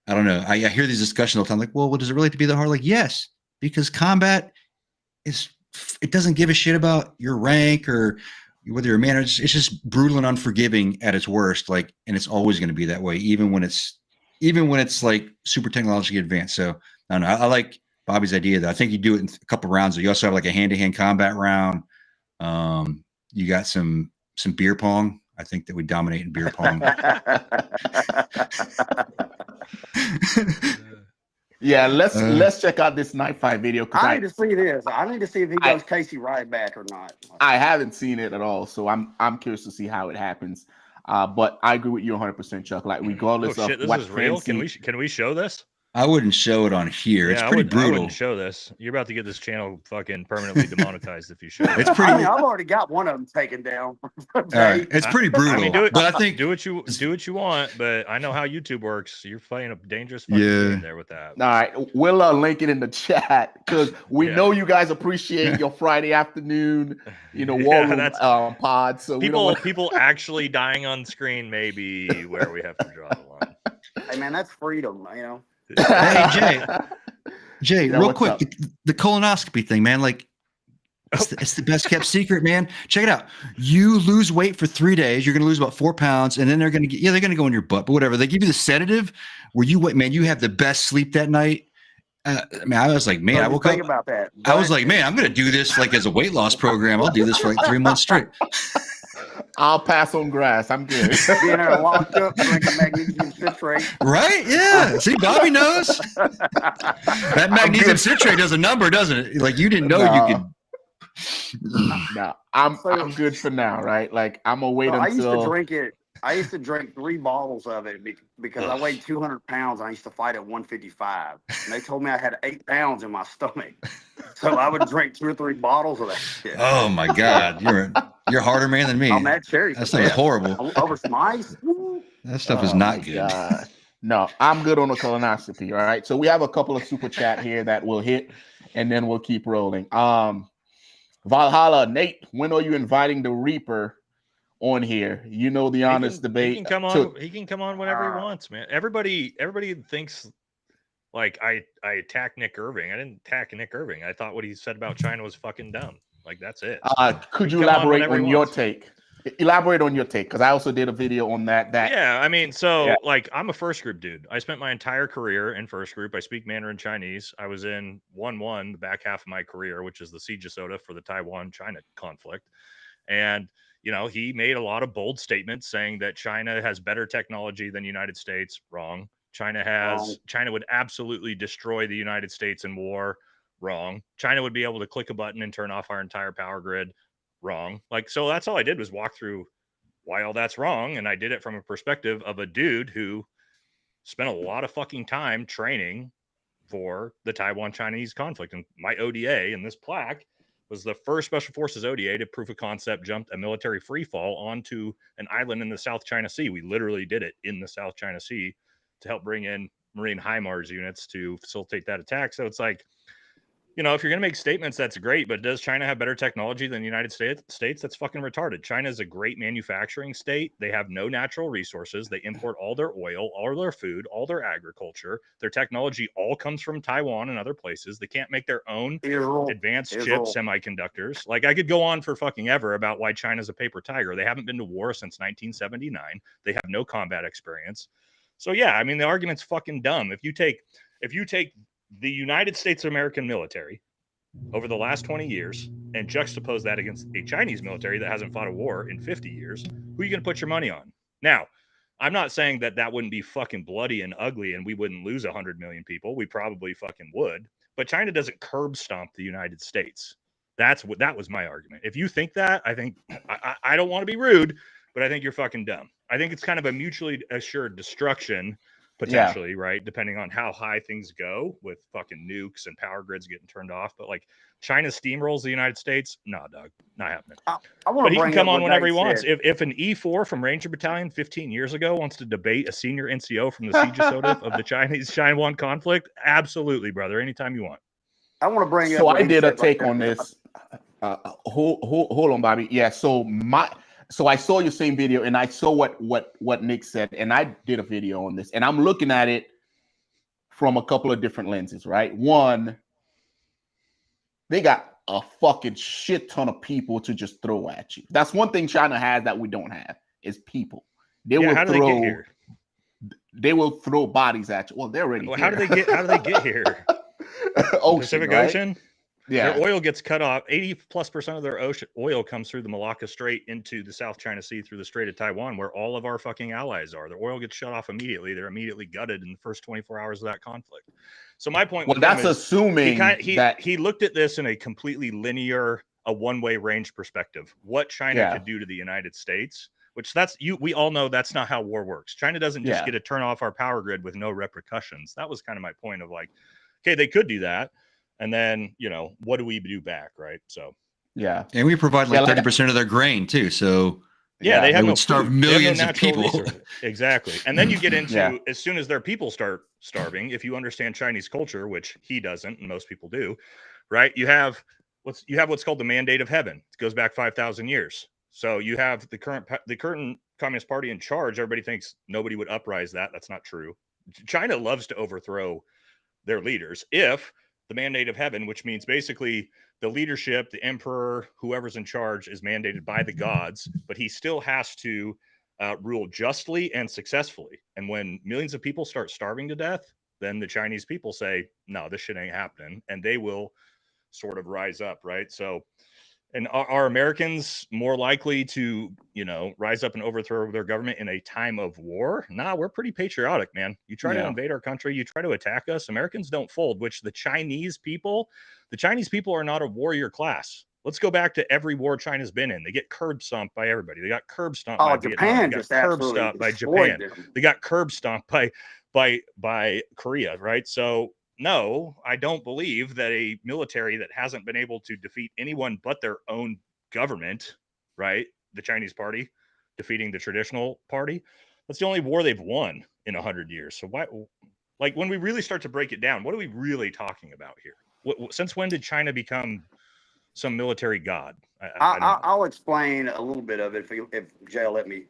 I don't know. I hear these discussions all the time, like, well, does it really have to be that hard? Like, yes, because combat it doesn't give a shit about your rank or whether you're a man. It's just brutal and unforgiving at its worst. Like, and it's always going to be that way, even when it's like super technologically advanced. So I don't know. I like Bobby's idea that I think you do it in a couple rounds. You also have like a hand-to-hand combat round. You got some beer pong. I think that we dominate in beer pong. Yeah, let's check out this knife fight video. I need to see this. I need to see if he goes Casey right back or not. I haven't seen it at all, so I'm curious to see how it happens. But I agree with you 100%, Chuck. Like, regardless of this what is real. Can we show this? I wouldn't show it on here. It's pretty brutal. I wouldn't show this. You're about to get this channel fucking permanently demonetized if you show it. It's pretty. I mean, I've already got one of them taken down. It's pretty brutal. I mean, but I think do what you want. But I know how YouTube works. You're playing a dangerous fucking game there with that. All right, we'll link it in the chat because we know you guys appreciate your Friday afternoon, war room pod. So people actually dying on screen may be where we have to draw the line. Hey man, that's freedom, Hey Jay, real quick, the colonoscopy thing, man. Like, it's the best kept secret, man. Check it out. You lose weight for 3 days. You're going to lose about 4 pounds, and then they're going to go in your butt, but whatever. They give you the sedative where you have the best sleep that night. I was like, man, I woke up. About that. I was like, man, I'm going to do this like as a weight loss program. I'll do this for like 3 months straight. I'll pass on grass. I'm good. Being there locked up, drinking magnesium citrate. Right? Yeah. See, Bobby knows. That magnesium citrate does a number, doesn't it? Like, you didn't know you could. No, I'm good for now, right? Like, I'm gonna wait until. I used to drink it. I used to drink 3 bottles of it because I weighed 200 pounds. And I used to fight at 155, and they told me I had 8 pounds in my stomach. So I would drink 2 or 3 bottles of that shit. Oh my God, you're a harder man than me. I'm that cherry. That stuff is horrible. Over some ice. That stuff is not good. God. No, I'm good on the colonoscopy. All right. So we have a couple of super chat here that will hit, and then we'll keep rolling. Valhalla, Nate, when are you inviting the Reaper on here? The honest debate. He can come on whenever he wants, man. Everybody thinks like I attacked Nick Irving. I didn't attack Nick Irving. I thought what he said about China was fucking dumb. Like, that's it. Could you elaborate on your take? Elaborate on your take, because I also did a video on that. Yeah, I mean, so Yeah. like I'm a first group dude. I spent my entire career in first group. I speak Mandarin Chinese. I was in 1-1 the back half of my career, which is the siege of Soda for the Taiwan-China conflict. And he made a lot of bold statements saying that China has better technology than the United States. Wrong. China would absolutely destroy the United States in war. Wrong. China would be able to click a button and turn off our entire power grid. Wrong. Like, so that's all I did was walk through why all that's wrong. And I did it from a perspective of a dude who spent a lot of fucking time training for the Taiwan Chinese conflict. And my ODA and this plaque was the first Special Forces ODA to proof of concept jumped a military free fall onto an island in the South China Sea. We literally did it in the South China Sea to help bring in Marine HIMARS units to facilitate that attack. So it's like, if you're going to make statements, that's great. But does China have better technology than the United States? That's fucking retarded. China is a great manufacturing state. They have no natural resources. They import all their oil, all their food, all their agriculture. Their technology all comes from Taiwan and other places. They can't make their own advanced chip semiconductors. Like, I could go on for fucking ever about why China's a paper tiger. They haven't been to war since 1979. They have no combat experience. So yeah, I mean, the argument's fucking dumb. If you take the United States American military over the last 20 years and juxtapose that against a Chinese military that hasn't fought a war in 50 years, who are you going to put your money on? Now, I'm not saying that wouldn't be fucking bloody and ugly and we wouldn't lose 100 million people. We probably fucking would. But China doesn't curb stomp the United States. That was my argument. If you think that, I think I don't want to be rude, but I think you're fucking dumb. I think it's kind of a mutually assured destruction potentially, right? Depending on how high things go with fucking nukes and power grids getting turned off. But like China steamrolls the United States, nah, dog, not happening. But he can come on whenever he wants. If an E4 from Ranger Battalion 15 years ago wants to debate a senior NCO from the siege of Soda of the Chinese-Taiwan conflict, absolutely, brother, anytime you want. I want to bring up. So I did a take on this. Hold on, Bobby. Yeah. So I saw your same video and I saw what Nick said, and I did a video on this, and I'm looking at it from a couple of different lenses, right? One, they got a fucking shit ton of people to just throw at you. That's one thing China has that we don't have is people. They will how do they get here? They will throw bodies at you. Well, they're already here. How do they get here? Ocean, Pacific right? Ocean. Yeah, their oil gets cut off. 80+% of their oil comes through the Malacca Strait into the South China Sea through the Strait of Taiwan, where all of our fucking allies are. Their oil gets shut off immediately. They're immediately gutted in the first 24 hours of that conflict. So my point, well, that's assuming that he looked at this in a completely linear, a one-way range perspective. What China could do to the United States, which we all know that's not how war works. China doesn't just get to turn off our power grid with no repercussions. That was kind of my point of like, okay, they could do that. And then, what do we do back, right? So, yeah. And we provide like 30% of their grain too. So, they have would starve millions of people. Exactly. And then you get into, as soon as their people start starving, if you understand Chinese culture, which he doesn't, and most people do, right? You have what's called the mandate of heaven. It goes back 5,000 years. So you have the current Communist Party in charge. Everybody thinks nobody would uprise that. That's not true. China loves to overthrow their leaders if the mandate of heaven, which means basically the leadership, the emperor, whoever's in charge is mandated by the gods, but he still has to rule justly and successfully. And when millions of people start starving to death, then the Chinese people say, no, this shit ain't happening. And they will sort of rise up, right? So, and are Americans more likely to, rise up and overthrow their government in a time of war? Nah, we're pretty patriotic, man. You try to invade our country, you try to attack us, Americans don't fold, which the Chinese people are not a warrior class. Let's go back to every war China's been in. They get curb stomped by everybody. They got curb stomped by Vietnam. They got curb stomped by Japan. They got curb stomped by Korea, right? So no, I don't believe that a military that hasn't been able to defeat anyone but their own government, right? The Chinese party defeating the traditional party. That's the only war they've won in 100 years. So why, like when we really start to break it down, what are we really talking about here? Since when did China become some military god? I'll explain a little bit of it if Jay will let me.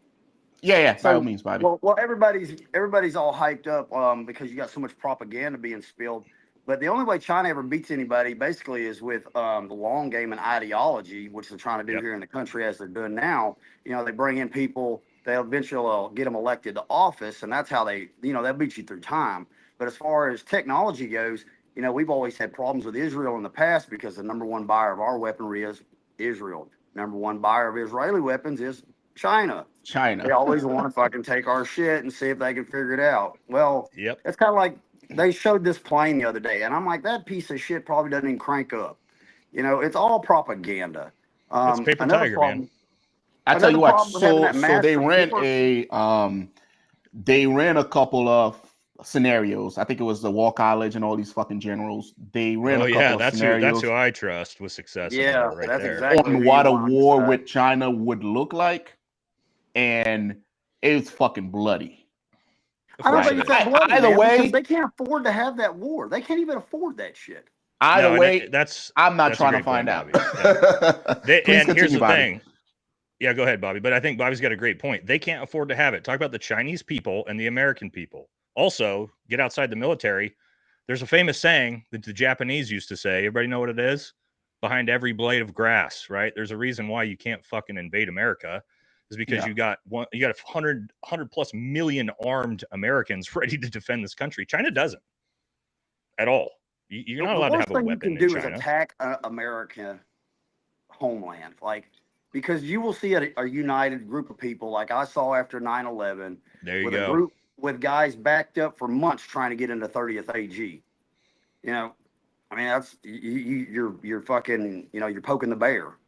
Yeah, by all means, Bobby. Well, everybody's all hyped up because you got so much propaganda being spilled. But the only way China ever beats anybody basically is with the long game and ideology, which they're trying to do here in the country as they're doing now. You know, they bring in people, they eventually get them elected to office, and that's how they, you know, they'll beat you through time. But as far as technology goes, you know, we've always had problems with Israel in the past because the number one buyer of our weaponry is Israel. Number one buyer of Israeli weapons is China. They always want to fucking take our shit and see if they can figure it out. Well, it's kind of like they showed this plane the other day, and I'm like, that piece of shit probably doesn't even crank up. You know, it's all propaganda. It's paper tiger, man. I tell you what, so they ran a couple of scenarios. I think it was the War College and all these fucking generals. They ran a couple of scenarios. That's who I trust with success. Yeah, right that's there. exactly on what a war with China would look like, and it was fucking bloody. I don't think it's that bloody, either way, because they can't afford to have that war. They can't even afford that shit. Either way, I'm not trying to find out. And here's the thing. Yeah, go ahead, Bobby. But I think Bobby's got a great point. They can't afford to have it. Talk about the Chinese people and the American people. Also, get outside the military. There's a famous saying that the Japanese used to say. Everybody know what it is? Behind every blade of grass, right? There's a reason why you can't fucking invade America. Is because you got 100 plus million armed Americans ready to defend this country. China doesn't at all. You're not allowed to have a weapon in China. The worst thing you can do is attack American homeland, like, because you will see a united group of people like I saw after 9/11. There you with go. A group with guys backed up for months trying to get into 30th AG. You know, I mean, that's you're fucking, you know, you're poking the bear.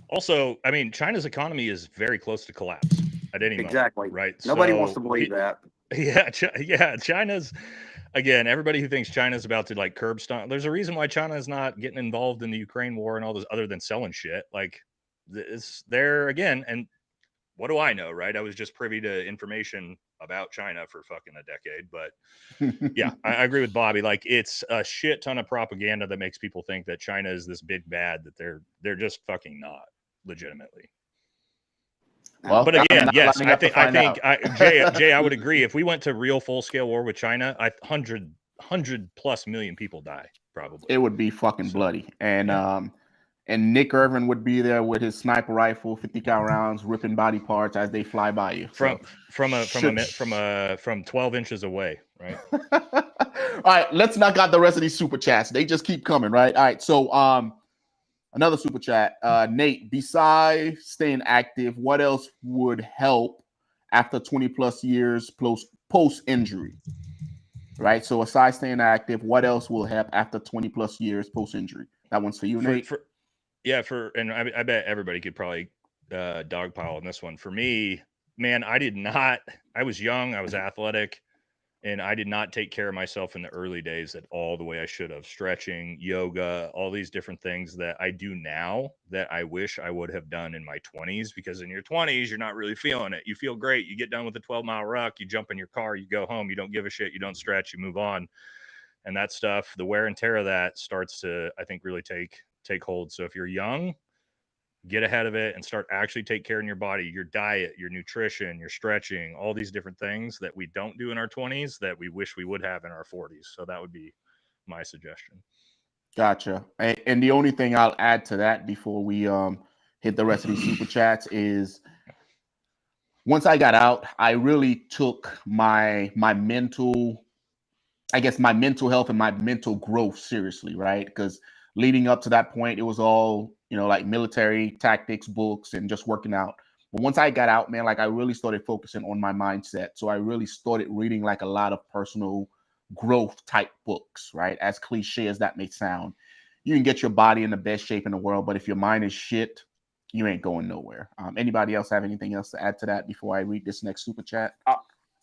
Also, I mean, China's economy is very close to collapse at any moment, right? Nobody wants to believe that. Yeah, China's, again, everybody who thinks China's about to like curb stomp, there's a reason why China is not getting involved in the Ukraine war and all this other than selling shit. Like, it's there again. And what do I know, right? I was just privy to information about China for fucking a decade. But yeah, I agree with Bobby. Like, it's a shit ton of propaganda that makes people think that China is this big bad that they're just fucking not legitimately. Well, but again, yes, I think Jay, I would agree. If we went to real full scale war with China, 100 plus million people die probably. It would be fucking bloody, and Nick Irvin would be there with his sniper rifle, 50 cal rounds, ripping body parts as they fly by you. From 12 inches away, right? All right, let's knock out the rest of these super chats. They just keep coming, right? All right, so another super chat. Nate, besides staying active, what else would help after 20 plus years post injury? Right. So aside staying active, what else will help after 20 plus years post injury? That one's for you, Nate. And I bet everybody could probably dogpile on this one. For me, man, I was young, I was athletic, and I did not take care of myself in the early days at all the way I should have. Stretching, yoga, all these different things that I do now that I wish I would have done in my 20s, because in your 20s, you're not really feeling it. You feel great. You get done with a 12-mile ruck, you jump in your car, you go home, you don't give a shit, you don't stretch, you move on. And that stuff, the wear and tear of that starts to, I think, really take hold. So if you're young, get ahead of it and start actually take care of your body, your diet, your nutrition, your stretching, all these different things that we don't do in our 20s that we wish we would have in our 40s. So that would be my suggestion. Gotcha. And the only thing I'll add to that before we hit the rest of these super chats is, once I got out, I really took my mental health and my mental growth seriously, right? Because leading up to that point, it was all, like military tactics books and just working out. But once I got out, man, like I really started focusing on my mindset. So I really started reading like a lot of personal growth type books, right? As cliche as that may sound, you can get your body in the best shape in the world, but if your mind is shit, you ain't going nowhere. Anybody else have anything else to add to that before I read this next super chat?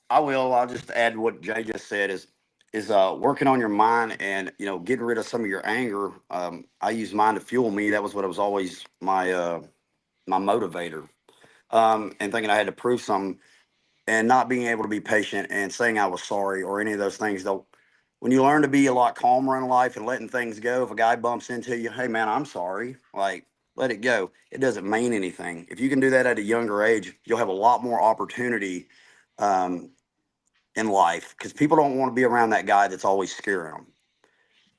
I will. I'll just add what Jay just said is working on your mind and, getting rid of some of your anger. I use mine to fuel me. That was what was always my motivator. And thinking I had to prove something and not being able to be patient and saying I was sorry or any of those things. Though, when you learn to be a lot calmer in life and letting things go, if a guy bumps into you, hey man, I'm sorry. Like, let it go. It doesn't mean anything. If you can do that at a younger age, you'll have a lot more opportunity in life, because people don't want to be around that guy that's always scaring them.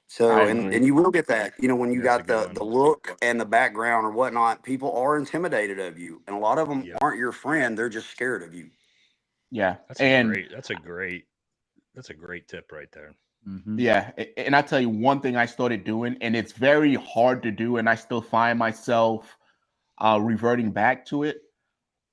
So, I and agree. you will get that, you know, when you That's a got good the one. look and the background or whatnot, people are intimidated of you. And a lot of them Yep. aren't your friend. They're just scared of you. Yeah. That's And a great tip right there. Mhm. yeah, and I tell you one thing I started doing, and it's very hard to do, and I still find myself reverting back to it.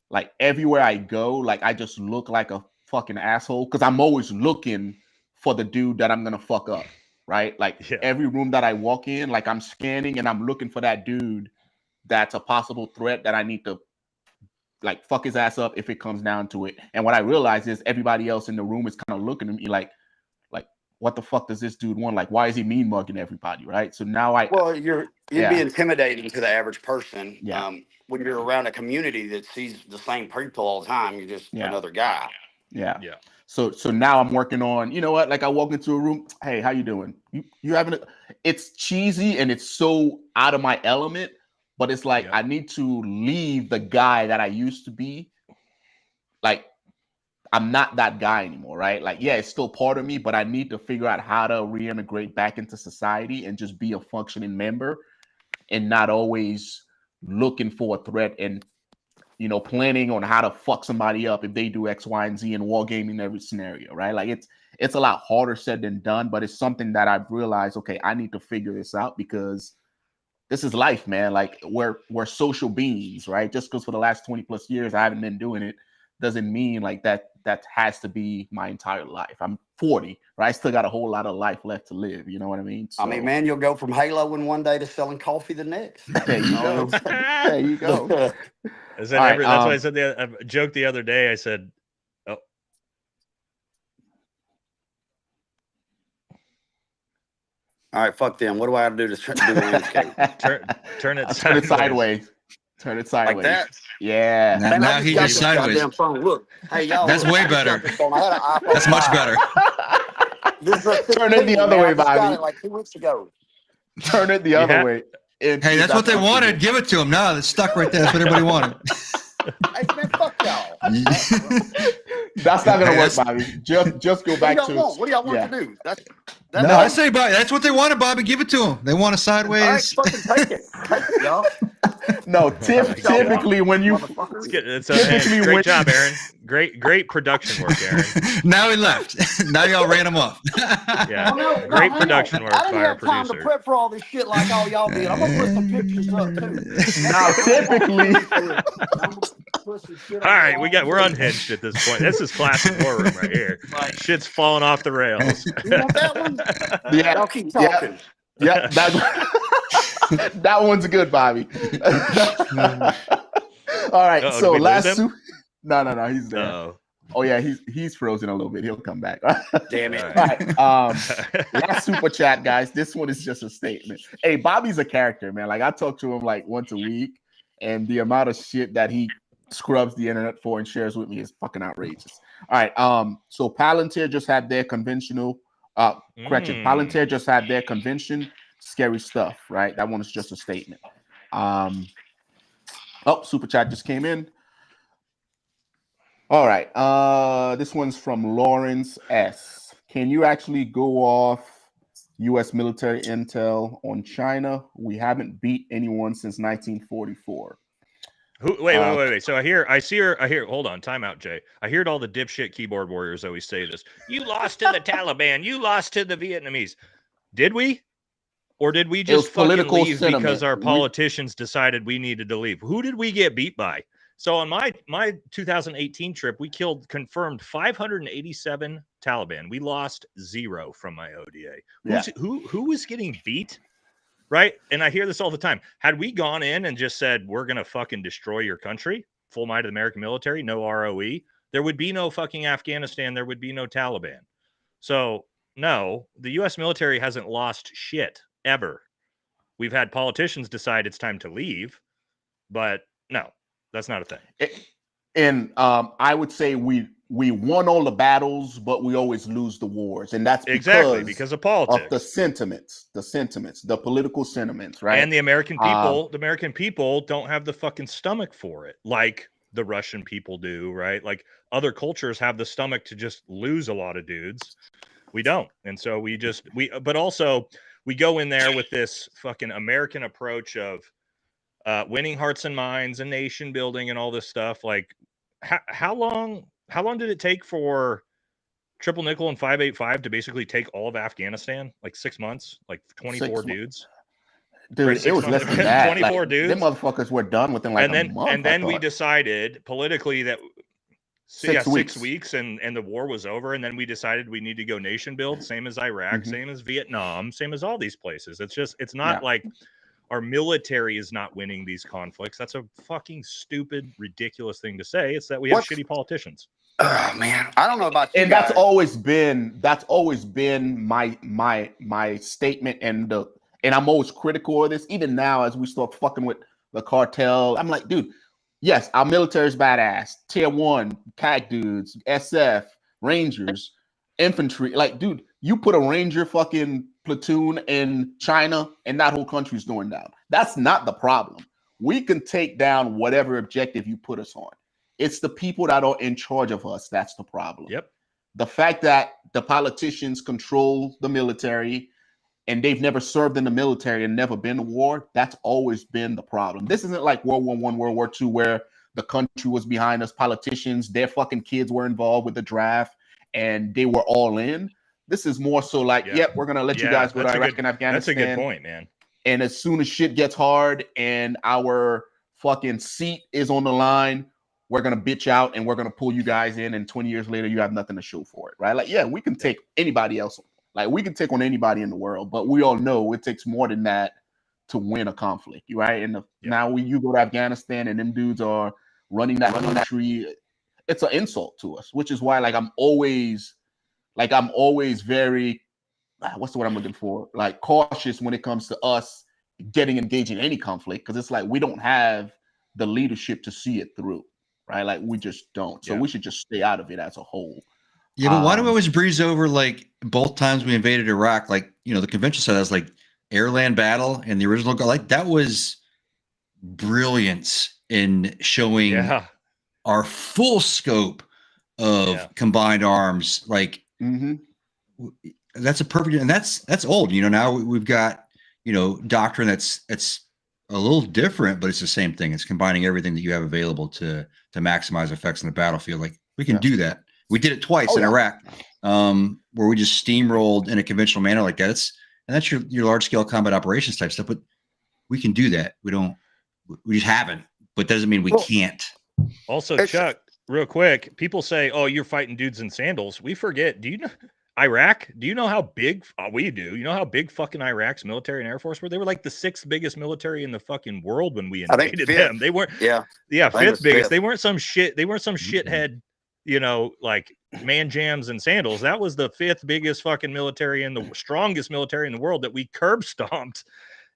Like everywhere I go, like I just look like a fucking asshole because I'm always looking for the dude that I'm gonna fuck up, right? Like Yeah. every room that I walk in, like I'm scanning and I'm looking for that dude that's a possible threat that I need to like fuck his ass up if it comes down to it. And what I realize is everybody else in the room is kind of looking at me like what the fuck does this dude want? Like why is he mean mugging everybody, right? So now Well, you'd be yeah, intimidating to the average person. yeah, When you're around a community that sees the same people all the time, you're just yeah, another guy. yeah. Yeah. So now I'm working on, you know what? Like I walk into a room, hey, how you doing? You having a it's cheesy and it's so out of my element, but it's like Yep. I need to leave the guy that I used to be. Like I'm not that guy anymore, right? Like, yeah, it's still part of me, but I need to figure out how to reintegrate back into society and just be a functioning member and not always looking for a threat and planning on how to fuck somebody up if they do X, Y, and Z in wargaming every scenario, right? Like it's a lot harder said than done, but it's something that I've realized, okay, I need to figure this out because this is life, man. Like we're social beings, right? Just because for the last 20 plus years I haven't been doing it doesn't mean like that has to be my entire life. I'm 40, right? I still got a whole lot of life left to live. You know what I mean? So, I mean, man, you'll go from Haloing one day to selling coffee the next. there you go. There you go. I said All right, that's why I said I joked the other day. I said, "Oh, All right, fuck them. What do I have to do to do landscape? turn it Turn it sideways." sideways. Turn it sideways. Like that? Yeah. Now, Man, I now just he got just this sideways. goddamn phone. Look, hey y'all. That's look, way I just got better. this phone. I had an iPhone That's much 5. better. This is a Turn it the 16, other man. way, I just got Bobby. it like 2 weeks ago. Turn it the You other have- way. And Hey, see, that's what they what wanted. you Give it to them. No, it's stuck right there. That's what everybody wanted. Hey, man, fuck y'all. do. That's not gonna Hey, work, that's- Bobby. Just go What do back y'all to want? What do y'all want yeah. to do? That's No, I say, Bobby, that's what they wanted, Bobby. Give it to them. They want a all right. sideways. Fucking take it. Take it, y'all. No, God. typically when you Motherfuckers. Typically great when- job, Aaron. Great production work, Aaron. Now he left. Now y'all ran him off. Yeah, Oh, no, great hang production on. work I didn't by our have time to producer. prep for all this shit like all y'all did. I'm gonna put some pictures up too. now typically All right, we're unhinged at this point. This is classic war room right here. Shit's falling off the rails. You want that one? yeah, Y'all keep talking. yeah, that one's good, Bobby. All right, Uh-oh, so did we lose last him? no, he's there. Uh-oh. Oh yeah, he's frozen a little bit. He'll come back. Damn it. All All right. Last super chat, guys. This one is just a statement. Hey, Bobby's a character, man. Like I talk to him like once a week, and the amount of shit that he scrubs the internet for and shares with me is fucking outrageous. All right. So Palantir just had their conventional correction. Palantir just had their convention. Scary stuff, right? That one is just a statement. Super chat just came in. All right. This one's from Lawrence S. Can you actually go off U.S. military intel on China? We haven't beat anyone since 1944. Wait. So I hear. Hold on, time out, Jay. I heard all the dipshit keyboard warriors always say this. You lost to the Taliban. You lost to the Vietnamese. Did we? Or did we just fucking leave sentiment. because our politicians decided we needed to leave? Who did we get beat by? So on my 2018 trip, we confirmed 587 Taliban. We lost 0 from my ODA. Yeah. Who was getting beat? Right? And I hear this all the time. Had we gone in and just said, we're going to fucking destroy your country, full might of the American military, no ROE, there would be no fucking Afghanistan. There would be no Taliban. So no, the U.S. military hasn't lost shit ever. We've had politicians decide it's time to leave, but no, that's not a thing. And I would say we won all the battles, but we always lose the wars, and that's because of politics, of the sentiments, the political sentiments, right? And the American people don't have the fucking stomach for it, like the Russian people do, right? Like other cultures have the stomach to just lose a lot of dudes. We don't, and so but also we go in there with this fucking American approach of winning hearts and minds and nation building and all this stuff. Like, how long did it take for Triple Nickel and 585 to basically take all of Afghanistan? Like 6 months, like 24 dudes. Dude, right, it was less than that. 24 like, dudes. Them motherfuckers were done within like a month. And then we decided politically that 6 weeks and the war was over. And then we decided we need to go nation build, same as Iraq, same as Vietnam, same as all these places. It's not like our military is not winning these conflicts. That's a fucking stupid, ridiculous thing to say. It's that we have shitty politicians. Oh man, I don't know about you. And guys. that's always been my statement, and I'm always critical of this. Even now, as we start fucking with the cartel, I'm like, dude, yes, our military is badass. Tier 1, CAC dudes, SF, Rangers, infantry. Like, dude, you put a Ranger fucking platoon in China, and that whole country's going down. That's not the problem. We can take down whatever objective you put us on. It's the people that are in charge of us that's the problem. Yep. The fact that the politicians control the military and they've never served in the military and never been to war, that's always been the problem. This isn't like World War I, World War II, where the country was behind us. Politicians, their fucking kids were involved with the draft and they were all in. This is more so like, yep, we're going to let you guys go to Iraq and Afghanistan. That's a good point, man. And as soon as shit gets hard and our fucking seat is on the line, we're going to bitch out and we're going to pull you guys in. And 20 years later, you have nothing to show for it, right? Like, yeah, we can take anybody else. Like, we can take on anybody in the world, but we all know it takes more than that to win a conflict, right? And now when you go to Afghanistan and them dudes are running that country, it's an insult to us, which is why, like, I'm always very, what's the word I'm looking for? Like, cautious when it comes to us getting engaged in any conflict, because it's like we don't have the leadership to see it through, right? Like, we just don't. So we should just stay out of it as a whole. Yeah, but why do we always breeze over, like, both times we invaded Iraq? Like, you know, the convention said that was like air-land battle, and the original, like, that was brilliance in showing our full scope of combined arms. Like, that's a perfect, and that's old. You know, now we've got, you know, doctrine that's a little different, but it's the same thing. It's combining everything that you have available to maximize effects on the battlefield. Like, we can do that. We did it twice in Iraq, where we just steamrolled in a conventional manner like that. That's your large scale combat operations type stuff. But we can do that. We just haven't. But that doesn't mean we can't. Also, Chuck, real quick, people say, "Oh, you're fighting dudes in sandals." We forget. Do you know Iraq? Do you know how big we do? You know how big fucking Iraq's military and air force were? They were like the 6th biggest military in the fucking world when we invaded them. They weren't. Yeah, 5th biggest. They weren't some shit. They weren't some shithead. You know, like man jams and sandals. That was the 5th biggest fucking military and the strongest military in the world that we curb stomped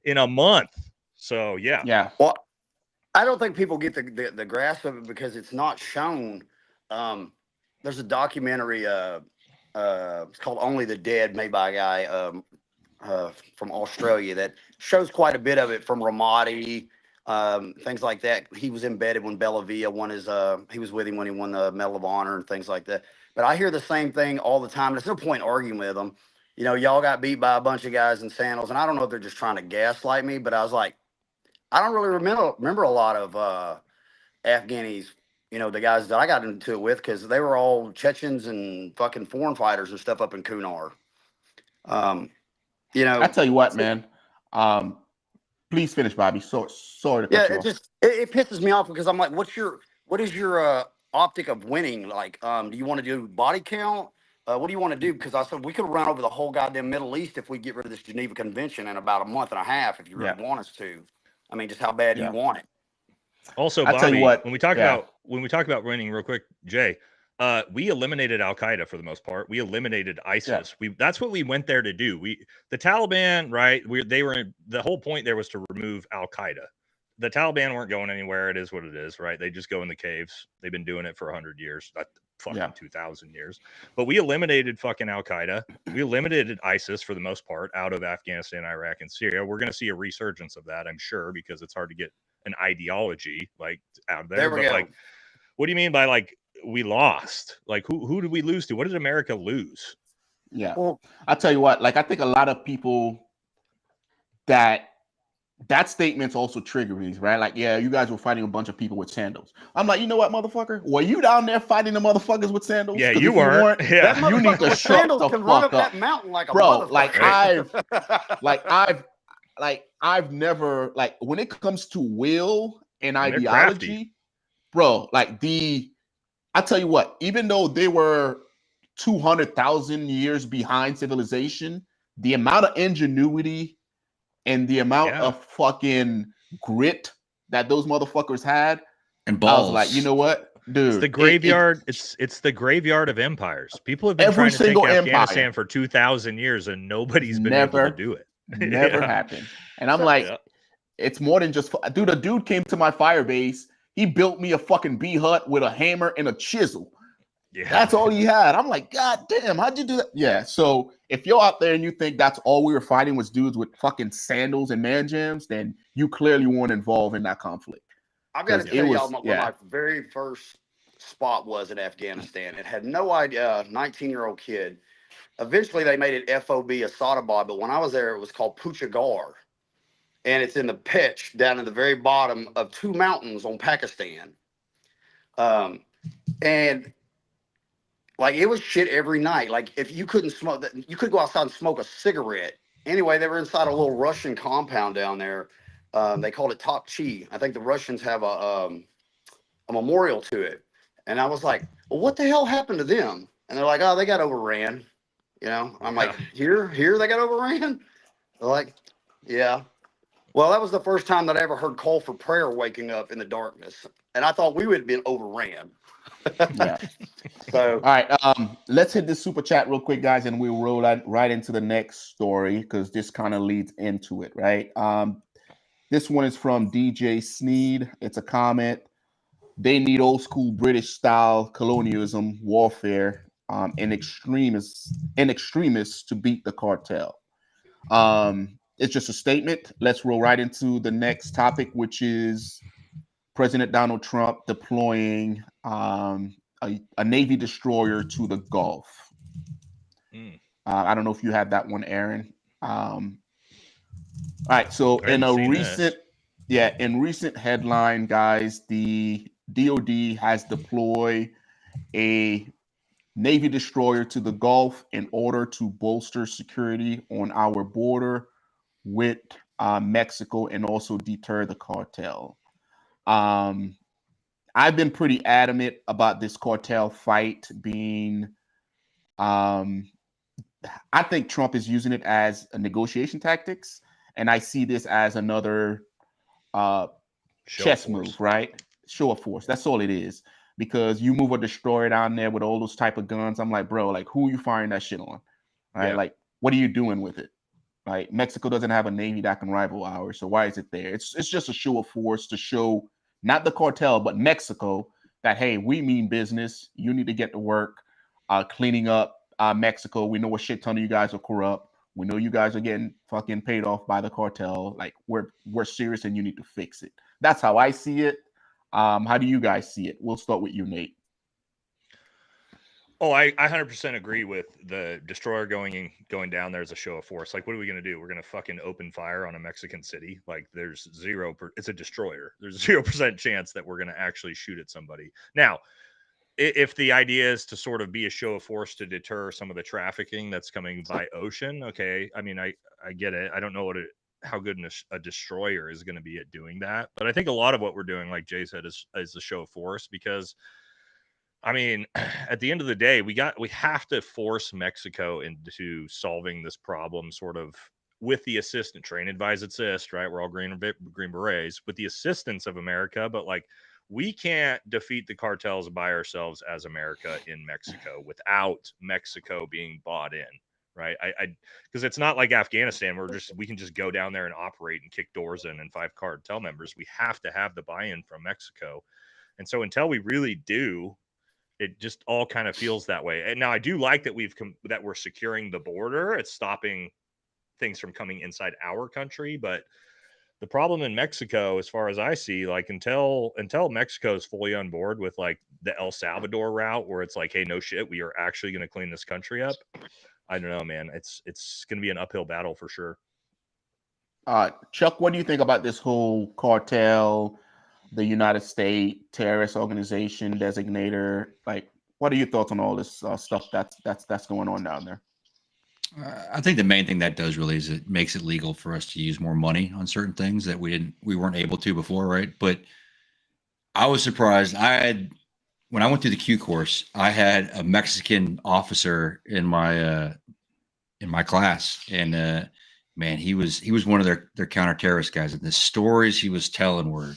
in a month. So yeah. Well, I don't think people get the grasp of it because it's not shown. There's a documentary. It's called Only the Dead, made by a guy from Australia that shows quite a bit of it from Ramadi. Things like that. He was embedded when Bellavia won his, he was with him when he won the Medal of Honor and things like that. But I hear the same thing all the time. There's no point arguing with them. You know, y'all got beat by a bunch of guys in sandals. And I don't know if they're just trying to gaslight me, but I was like, I don't really remember a lot of Afghanis, you know, the guys that I got into it with, because they were all Chechens and fucking foreign fighters and stuff up in Kunar. You know, I tell you what, man. Please finish, Bobby. Sorry to cut you off. It pisses me off because I'm like, what is your optic of winning? Like, do you want to do body count? What do you want to do? Because I said we could run over the whole goddamn Middle East if we get rid of this Geneva Convention in about a month and a half, if you really want us to. I mean, just how bad do you want it? Also, Bobby, tell you what, when we talk about winning, real quick, Jay, we eliminated Al Qaeda for the most part. We eliminated ISIS. That's what we went there to do. The Taliban, right? The whole point there was to remove Al Qaeda. The Taliban weren't going anywhere. It is what it is, right? They just go in the caves. They've been doing it for 100 years, not fucking 2,000 years. But we eliminated fucking Al Qaeda. We eliminated ISIS for the most part out of Afghanistan, Iraq, and Syria. We're going to see a resurgence of that, I'm sure, because it's hard to get an ideology like out there. But like, what do you mean by like we lost? Like, who did we lose to? What did America lose? Yeah. Well, I'll tell you what, like, I think a lot of people that statement's also triggering me, right? Like, yeah, you guys were fighting a bunch of people with sandals. I'm like, you know what, motherfucker? Were you down there fighting the motherfuckers with sandals? Yeah, 'Cause you if weren't. That Yeah. you need motherfucker to with shut sandals the can run fuck up up, that mountain like a bro. motherfucker. I've never, like, when it comes to will and And they're crafty. ideology, bro, like I tell you what, even though they were 200,000 years behind civilization, the amount of ingenuity and the amount of fucking grit that those motherfuckers had, And I was like, you balls. know what, dude? It's the graveyard. It's the graveyard of empires. People have been Every trying to take single Afghanistan empire. for 2,000 years, and nobody's been able to do it. Never Yeah. happened. And I'm like, Yeah. it's more than just, dude. A dude came to my fire base. He built me a fucking bee hut with a hammer and a chisel. Yeah. That's all he had. I'm like, God damn, how'd you do that? Yeah. So if you're out there and you think that's all we were fighting was dudes with fucking sandals and man jams, then you clearly weren't involved in that conflict. I've got to 'Cause tell it y'all was- what yeah. my very first spot was in Afghanistan. It had no idea, 19-year-old kid. Eventually, they made it FOB Asadabad, but when I was there, it was called Puchagar. And it's in the pitch down in the very bottom of two mountains on Pakistan. And like it was shit every night. Like if you couldn't smoke, you could go outside and smoke a cigarette. Anyway, they were inside a little Russian compound down there. They called it Top Chi. I think the Russians have a memorial to it. And I was like, well, what the hell happened to them? And they're like, oh, they got overran. You know, I'm like, here they got overran. They're like, yeah. Well, that was the first time that I ever heard call for prayer waking up in the darkness. And I thought we would have been overran. Yeah. So, All right. Let's hit this super chat real quick, guys, and we'll roll right into the next story because this kind of leads into it, right? This one is from DJ Sneed. It's a comment. They need old school British style colonialism warfare in extremists to beat the cartel. It's just a statement. Let's roll right into the next topic, which is President Donald Trump deploying a Navy destroyer to the Gulf. I don't know if you have that one, Aaron. All right. So in recent headline, guys, the DoD has deployed a Navy destroyer to the Gulf in order to bolster security on our border with Mexico and also deter the cartel. I've been pretty adamant about this cartel fight being, I think Trump is using it as a negotiation tactics, and I see this as another chess move, right? Show of force. That's all it is. Because you move a destroyer down there with all those type of guns, I'm like, bro, like who are you firing that shit on? Right? Yeah. Like, what are you doing with it? Right? Mexico doesn't have a navy that can rival ours, so why is it there? It's just a show of force to show not the cartel, but Mexico that, hey, we mean business. You need to get to work cleaning up Mexico. We know a shit ton of you guys are corrupt. We know you guys are getting fucking paid off by the cartel. Like we're serious and you need to fix it. That's how I see it. How do you guys see it? We'll start with you, Nate. Oh, I 100% agree with the destroyer going down there as a show of force. Like, what are we going to do? We're going to fucking open fire on a Mexican city? Like, there's it's a destroyer. There's 0% chance that we're going to actually shoot at somebody. Now, if the idea is to sort of be a show of force to deter some of the trafficking that's coming by ocean, okay. I mean, I get it. I don't know how good a destroyer is going to be at doing that. But I think a lot of what we're doing, like Jay said, is a show of force because, I mean, at the end of the day, we have to force Mexico into solving this problem sort of with the assistance, train, advise, assist, right? We're all green berets with the assistance of America, but like we can't defeat the cartels by ourselves as America in Mexico without Mexico being bought in. Right. Because it's not like Afghanistan where we can just go down there and operate and kick doors in and 5 cartel members. We have to have the buy-in from Mexico. And so until we really do, it just all kind of feels that way. And now I do like that that we're securing the border. It's stopping things from coming inside our country. But the problem in Mexico, as far as I see, like until Mexico is fully on board with like the El Salvador route, where it's like, hey, no shit, we are actually going to clean this country up. I don't know, man. It's going to be an uphill battle for sure. Chuck, what do you think about this whole cartel, the United States terrorist organization designator? Like, what are your thoughts on all this stuff that's going on down there? I think the main thing that does really is it makes it legal for us to use more money on certain things that we weren't able to before, right? But I was surprised. When I went through the Q course, I had a Mexican officer in my class, and man, he was one of their counterterrorist guys, and the stories he was telling were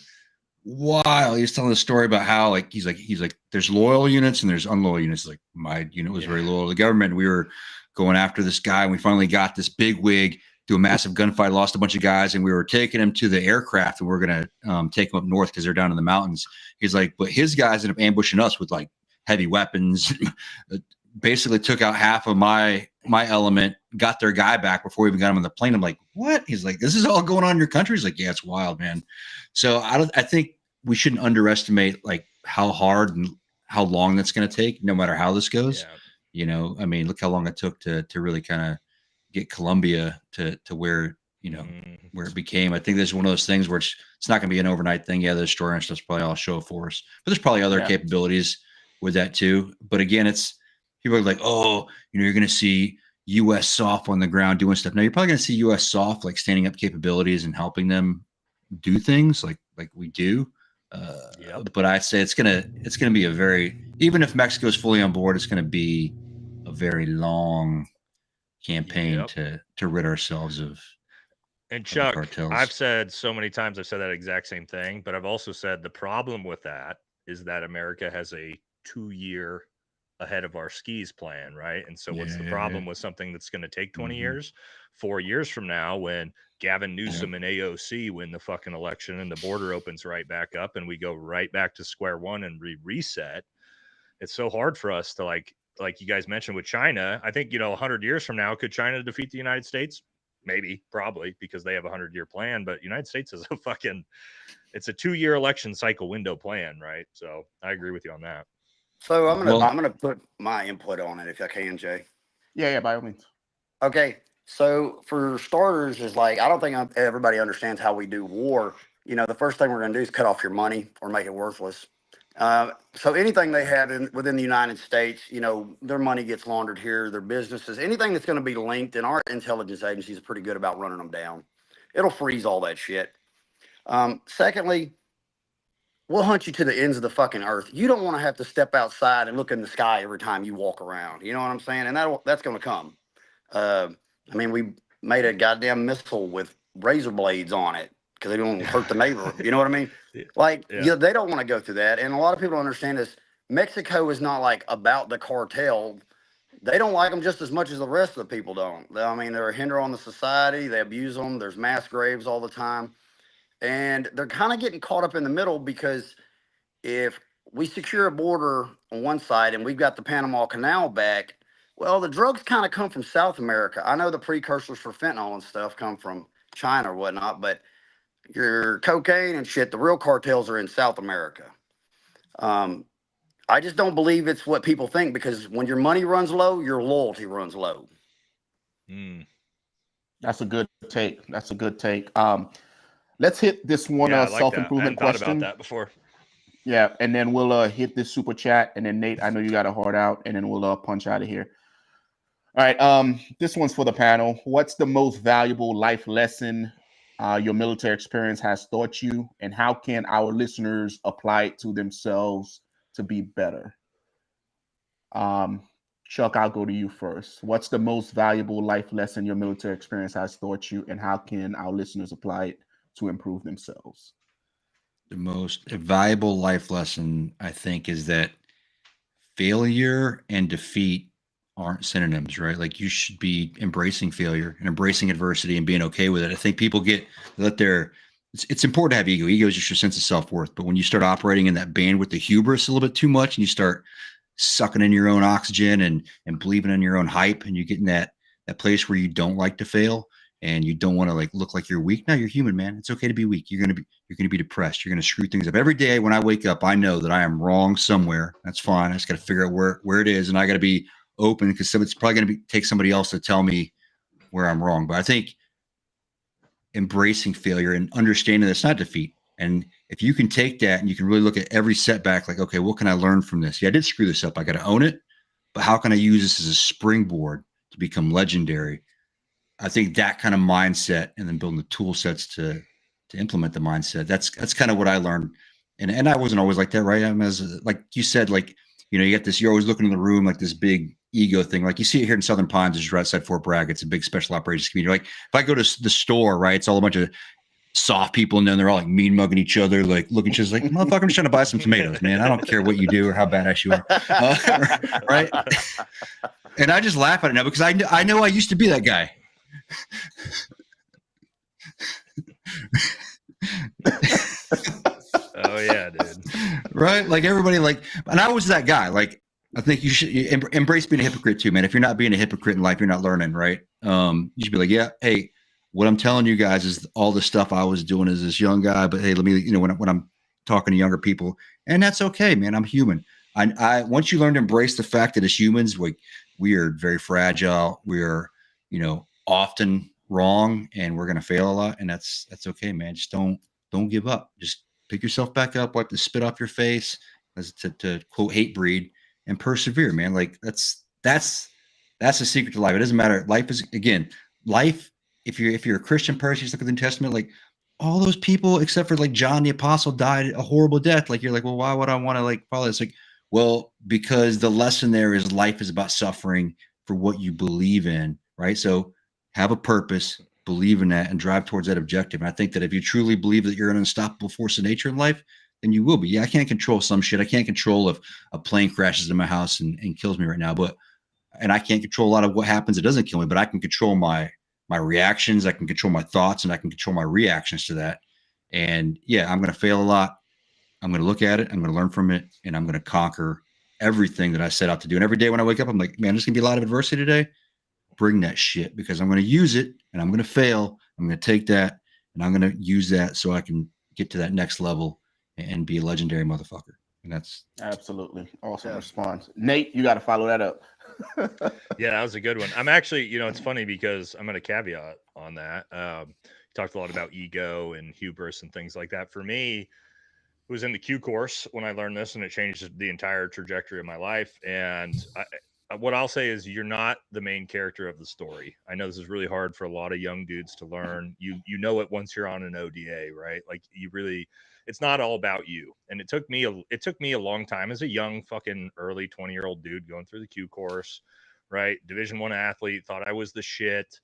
wild. He was telling a story about how he's like there's loyal units and there's unloyal units. Like my unit was very loyal to the government. We were going after this guy, and we finally got this big wig through a massive gunfight, lost a bunch of guys, and we were taking him to the aircraft, and we're gonna take him up north because they're down in the mountains. He's like, but his guys ended up ambushing us with like heavy weapons. Basically took out half of my element, got their guy back before we even got him on the plane. I'm like, what? He's like, this is all going on in your country? He's like, yeah, it's wild, man. So I think we shouldn't underestimate like how hard and how long that's going to take, no matter how this goes. Yeah. You know, I mean, look how long it took to really kind of get Colombia to where, you know, where it became. I think there's one of those things where it's not going to be an overnight thing. Yeah, the destroyer and stuff's probably all show of force, but there's probably other capabilities with that too. But again, it's people are like, oh, you know, you're going to see U.S. soft on the ground doing stuff. Now you're probably going to see U.S. soft like standing up capabilities and helping them do things like we do. But I'd say it's gonna be a very, even if Mexico's fully on board, it's going to be a very long campaign to rid ourselves of. And Chuck, I've said so many times, I've said that exact same thing, but I've also said the problem with that is that America has a 2-year ahead of our skis plan, right? And so what's the problem with something that's going to take 20 years? 4 years from now, when Gavin Newsom and AOC win the fucking election and the border opens right back up and we go right back to square one and reset, it's so hard for us to like you guys mentioned with China. I think, 100 years from now, could China defeat the United States? Maybe, probably, because they have a 100-year plan, but United States is it's a 2-year election cycle window plan, right? So I agree with you on that. So I'm gonna put my input on it if I can, Jay. Yeah, by all means. Okay, so for starters, is like I don't think everybody understands how we do war. The first thing we're gonna do is cut off your money or make it worthless. So anything they have within the United States, their money gets laundered here, their businesses, anything that's going to be linked, and our intelligence agencies are pretty good about running them down. It'll freeze all that shit. Secondly, we'll hunt you to the ends of the fucking earth. You don't want to have to step outside and look in the sky every time you walk around. You know what I'm saying? And that's going to come. We made a goddamn missile with razor blades on it because they don't hurt the neighbor. You know what I mean? They don't want to go through that. And a lot of people don't understand this. Mexico is not like about the cartel. They don't like them just as much as the rest of the people don't. They're a hinder on the society. They abuse them. There's mass graves all the time. And they're kind of getting caught up in the middle because if we secure a border on one side and we've got the Panama Canal back, well, the drugs kind of come from South America. I know the precursors for fentanyl and stuff come from China or whatnot, but your cocaine and shit, the real cartels are in South America. I just don't believe it's what people think, because when your money runs low, your loyalty runs low. That's a good take. Let's hit this one self-improvement question. I hadn't thought about that before. Yeah, and then we'll hit this super chat, and then Nate, I know you got a heart out, and then we'll punch out of here. All right, this one's for the panel. What's the most valuable life lesson your military experience has taught you, and how can our listeners apply it to themselves to be better? Chuck, I'll go to you first. What's the most valuable life lesson your military experience has taught you, and how can our listeners apply it to improve themselves? The most valuable life lesson, I think, is that failure and defeat aren't synonyms, right? Like, you should be embracing failure and embracing adversity and being okay with it. I think people it's important to have ego. Ego is just your sense of self-worth. But when you start operating in that bandwidth, the hubris a little bit too much, and you start sucking in your own oxygen and believing in your own hype, and you get in that place where you don't like to fail and you don't want to look like you're weak. No, you're human, man. It's okay to be weak. You're going to be depressed. You're going to screw things up. Every day when I wake up, I know that I am wrong somewhere. That's fine. I just got to figure out where it is. And I got to be open, because it's probably going to take somebody else to tell me where I'm wrong. But I think embracing failure and understanding that it's not defeat. And if you can take that and you can really look at every setback, like, okay, what can I learn from this? Yeah, I did screw this up. I got to own it. But how can I use this as a springboard to become legendary? I think that kind of mindset, and then building the tool sets to implement the mindset. That's kind of what I learned. And I wasn't always like that, right? I'm like you said, like, you know, you get this, you're always looking in the room like this big ego thing. Like you see it here in Southern Pines, it's right outside Fort Bragg. It's a big special operations community. Like if I go to the store, right, it's all a bunch of soft people, and then they're all like mean mugging each other, like looking just like, motherfucker, I'm just trying to buy some tomatoes, man. I don't care what you do or how badass you are. Right. And I just laugh at it now because I know I used to be that guy. Oh yeah, dude. Right? Like everybody, like, and I was that guy. Like, I think you should embrace being a hypocrite too, man. If you're not being a hypocrite in life, you're not learning, right? You should be like, yeah, hey, what I'm telling you guys is all the stuff I was doing as this young guy, but hey, let me, you know, when I'm talking to younger people, and that's okay, man. I'm human. I once you learn to embrace the fact that as humans, we are very fragile. We're, you know, often wrong, and we're gonna fail a lot, and that's okay, man. Just don't give up. Just pick yourself back up, wipe the spit off your face, as to quote hate breed, and persevere, man. Like that's the secret to life. It doesn't matter. Life is, again, life. If you're a Christian person, just look at the New Testament, like all those people except for like John the Apostle died a horrible death. Like you're like, well, why would I want to like follow this? Like, well, because the lesson there is life is about suffering for what you believe in, right? So have a purpose, believe in that, and drive towards that objective. And I think that if you truly believe that you're an unstoppable force of nature in life, then you will be. Yeah, I can't control some shit. I can't control if a plane crashes in my house and kills me right now, and I can't control a lot of what happens. It doesn't kill me, but I can control my reactions. I can control my thoughts, and I can control my reactions to that. And yeah, I'm going to fail a lot. I'm going to look at it. I'm going to learn from it, and I'm going to conquer everything that I set out to do. And every day when I wake up, I'm like, man, there's going to be a lot of adversity today. Bring that shit, because I'm going to use it, and I'm going to fail. I'm going to take that, and I'm going to use that so I can get to that next level and be a legendary motherfucker. And that's absolutely awesome response. Nate, you got to follow that up. Yeah, that was a good one. I'm actually, you know, it's funny because I'm going to caveat on that. You talked a lot about ego and hubris and things like that. For me, it was in the Q course when I learned this, and it changed the entire trajectory of my life. And what I'll say is, you're not the main character of the story. I know this is really hard for a lot of young dudes to learn. You know it once you're on an ODA, right? Like you really, it's not all about you. And it took me a long time as a young fucking early 20-year-old dude going through the Q course, right? Division I athlete, thought I was the shit.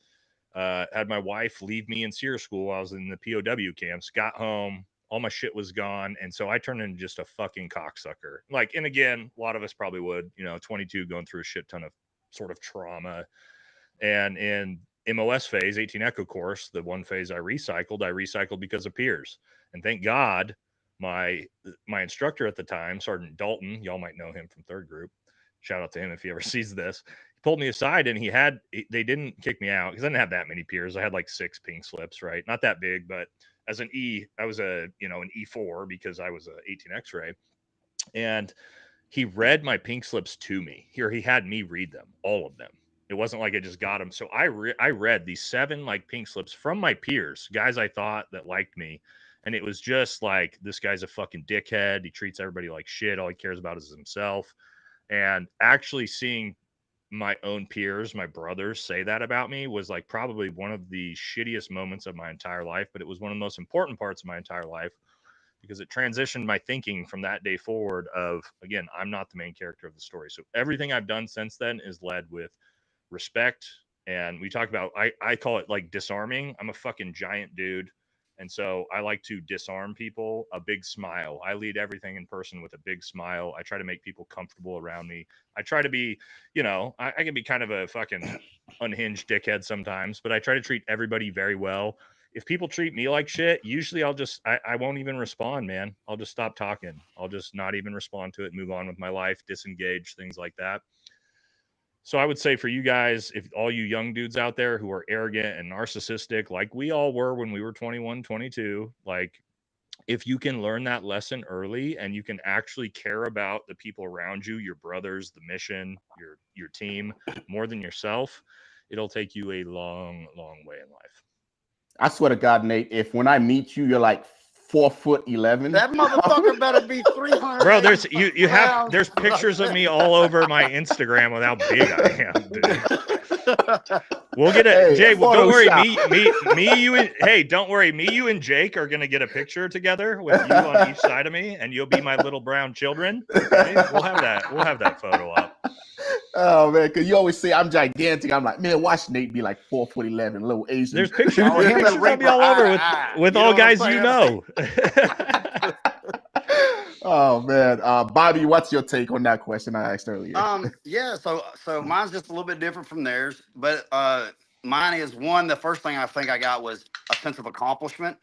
Had my wife leave me in SEER school while I was in the POW camps, got home, all my shit was gone. And so I turned into just a fucking cocksucker. Like, and again, a lot of us probably would, you know, 22 going through a shit ton of sort of trauma. And in MOS phase, 18 Echo course, the one phase I recycled because of peers. And thank God my instructor at the time, Sergeant Dalton, y'all might know him from third group. Shout out to him if he ever sees this. He pulled me aside, and they didn't kick me out because I didn't have that many peers. I had like 6 pink slips, right? Not that big, but as an E, I was an E4 because I was a 18 X-ray. And he read my pink slips to me. He had me read them, all of them. It wasn't like I just got them. So I read these 7 like pink slips from my peers, guys I thought that liked me. And it was just like, this guy's a fucking dickhead. He treats everybody like shit. All he cares about is himself. And actually seeing my own peers, my brothers, say that about me was like probably one of the shittiest moments of my entire life, but it was one of the most important parts of my entire life because it transitioned my thinking from that day forward of, again, I'm not the main character of the story. So everything I've done since then is led with respect. And we talk about, I call it like disarming. I'm a fucking giant dude. And so I like to disarm people, a big smile. I lead everything in person with a big smile. I try to make people comfortable around me. I try to be, you know, I can be kind of a fucking unhinged dickhead sometimes, but I try to treat everybody very well. If people treat me like shit, usually I won't even respond, man. I'll just stop talking. I'll just not even respond to it, move on with my life, disengage, things like that. So I would say for you guys, if all you young dudes out there who are arrogant and narcissistic, like we all were when we were 21, 22, like if you can learn that lesson early and you can actually care about the people around you, your brothers, the mission, your team more than yourself, it'll take you a long, long way in life. I swear to God, Nate, if when I meet you, you're like 4'11". That motherfucker better be 300. Bro, there's there's pictures of me all over my Instagram with how big I am, dude. We'll get it, Jay. Well, don't worry, you and hey, don't worry, you and Jake are gonna get a picture together with you on each side of me, and you'll be my little brown children. Okay? We'll have that photo up. Oh man, because you always say I'm gigantic. I'm like, man, watch Nate be like 4'11", little Asian. There's pictures of me all over with all guys you know. Oh man, Bobby, what's your take on that question I asked earlier? Yeah, so mine's just a little bit different from theirs, but mine is one. The first thing I think I got was a sense of accomplishment,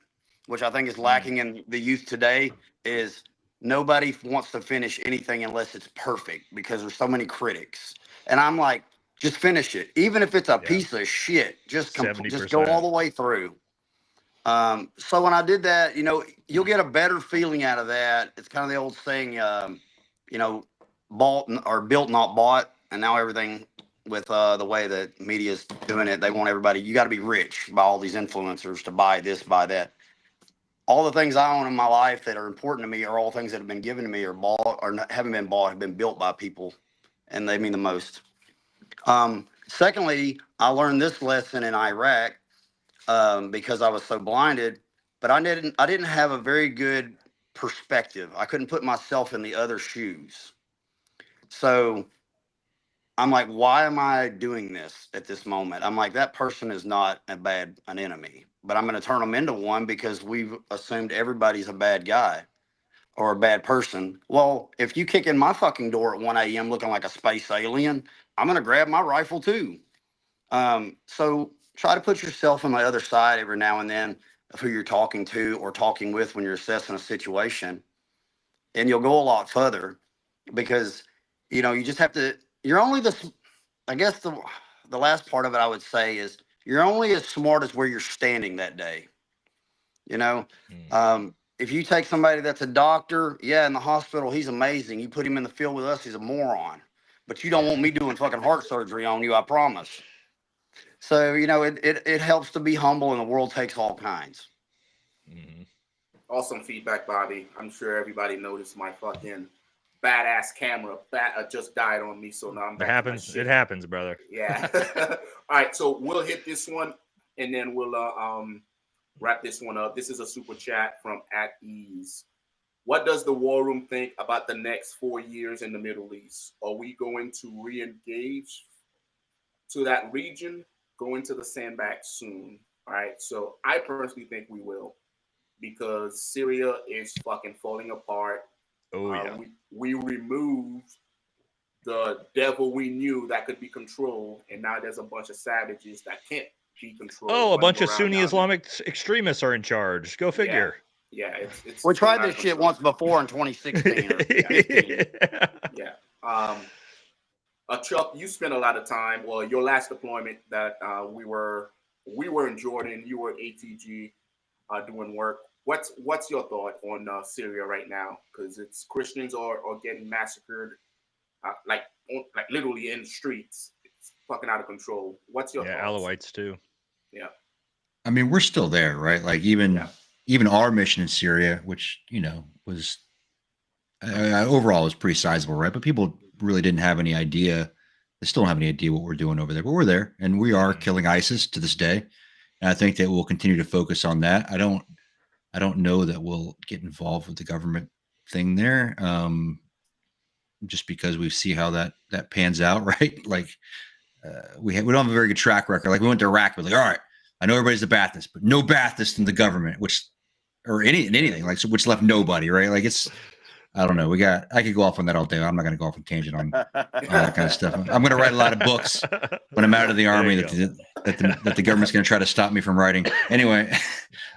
which I think is lacking in the youth today. Is nobody wants to finish anything unless it's perfect because there's so many critics, and I'm like, just finish it, even if it's a piece of shit. Just go all the way through. So when I did that, you know, you'll get a better feeling out of that. It's kind of the old saying, you know, bought or built, not bought. And now everything with the way that media is doing it, they want everybody, you got to be rich by all these influencers to buy this, buy that. All the things I own in my life that are important to me are all things that have been given to me or bought or haven't been bought, have been built by people. And they mean the most. Secondly, I learned this lesson in Iraq. Because I was so blinded, but I didn't have a very good perspective. I couldn't put myself in the other shoes. So I'm like, why am I doing this at this moment? I'm like, that person is not an enemy, but I'm going to turn them into one because we've assumed everybody's a bad guy or a bad person. Well, if you kick in my fucking door at 1 a.m. looking like a space alien, I'm going to grab my rifle too. So try to put yourself on the other side every now and then of who you're talking to or talking with when you're assessing a situation. And you'll go a lot further because, you know, you just have to, you're only I guess the last part of it I would say is you're only as smart as where you're standing that day. You know, if you take somebody that's a doctor, in the hospital, he's amazing. You put him in the field with us, he's a moron. But you don't want me doing fucking heart surgery on you, I promise. So, you know, it helps to be humble, and the world takes all kinds. Awesome feedback, Bobby. I'm sure everybody noticed my fucking badass camera just died on me. So now I'm back. It happens, brother. Yeah. All right. So we'll hit this one and then we'll wrap this one up. This is a super chat from At Ease. What does the War Room think about the next 4 years in the Middle East? Are we going to re-engage to that region? Go into the sandbag soon. All right. So I personally think we will, because Syria is fucking falling apart. Oh yeah. We removed the devil we knew that could be controlled, and now there's a bunch of savages that can't be controlled. Oh, a bunch of Sunni Islamic extremists are in charge. Go figure. Yeah, it's we tried this shit once before in 2016. Yeah. Chuck, you spent a lot of time. Well, your last deployment that we were in Jordan. You were at ATG doing work. What's your thought on Syria right now? Because it's Christians are getting massacred, like literally in the streets. It's fucking out of control. What's your thoughts? Alawites too. Yeah. I mean, we're still there, right? Like even our mission in Syria, which was overall was pretty sizable, right? But people really didn't have any idea. They still don't have any idea what we're doing over there, but we're there and we are killing ISIS to this day. And I think that we'll continue to focus on that. I don't know that we'll get involved with the government thing there. Just because we see how that pans out, right? Like we don't have a very good track record. Like we went to Iraq, we're like, all right, I know everybody's a Baathist, but no Baathist in the government, anything, like, so, which left nobody, right? Like I don't know. I could go off on that all day. I'm not going to go off on tangent on all that kind of stuff. I'm going to write a lot of books when I'm out of the army that the government's going to try to stop me from writing. Anyway.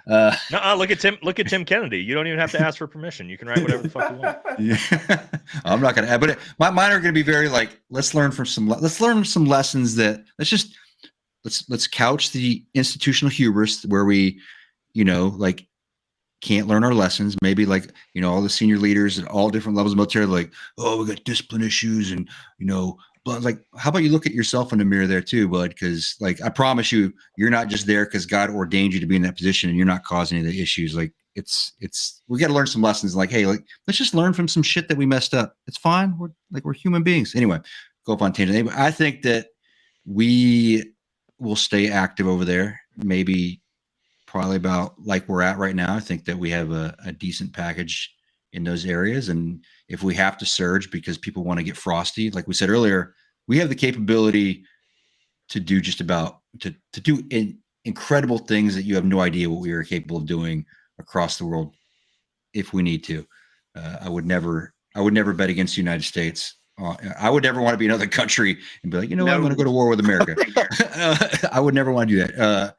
Look at Tim Kennedy. You don't even have to ask for permission. You can write whatever the fuck you want. Yeah. I'm not going to, but mine are going to be very like, let's learn some lessons that let's couch the institutional hubris where we, like, can't learn our lessons. Maybe like, all the senior leaders at all different levels of military, like, oh, we got discipline issues and, But like, how about you look at yourself in the mirror there too, bud? Because like, I promise you, you're not just there because God ordained you to be in that position, and you're not causing any of the issues. Like, we got to learn some lessons. Like, hey, like, let's just learn from some shit that we messed up. It's fine. We're human beings. Anyway, go up on tangent. I think that we will stay active over there. Maybe probably about like we're at right now. I think that we have a decent package in those areas. And if we have to surge because people want to get frosty, like we said earlier, we have the capability to do just about to do incredible things that you have no idea what we are capable of doing across the world if we need to. I would never bet against the United States. I would never want to be another country and be like, you know what, I'm going to go to war with America. I would never want to do that.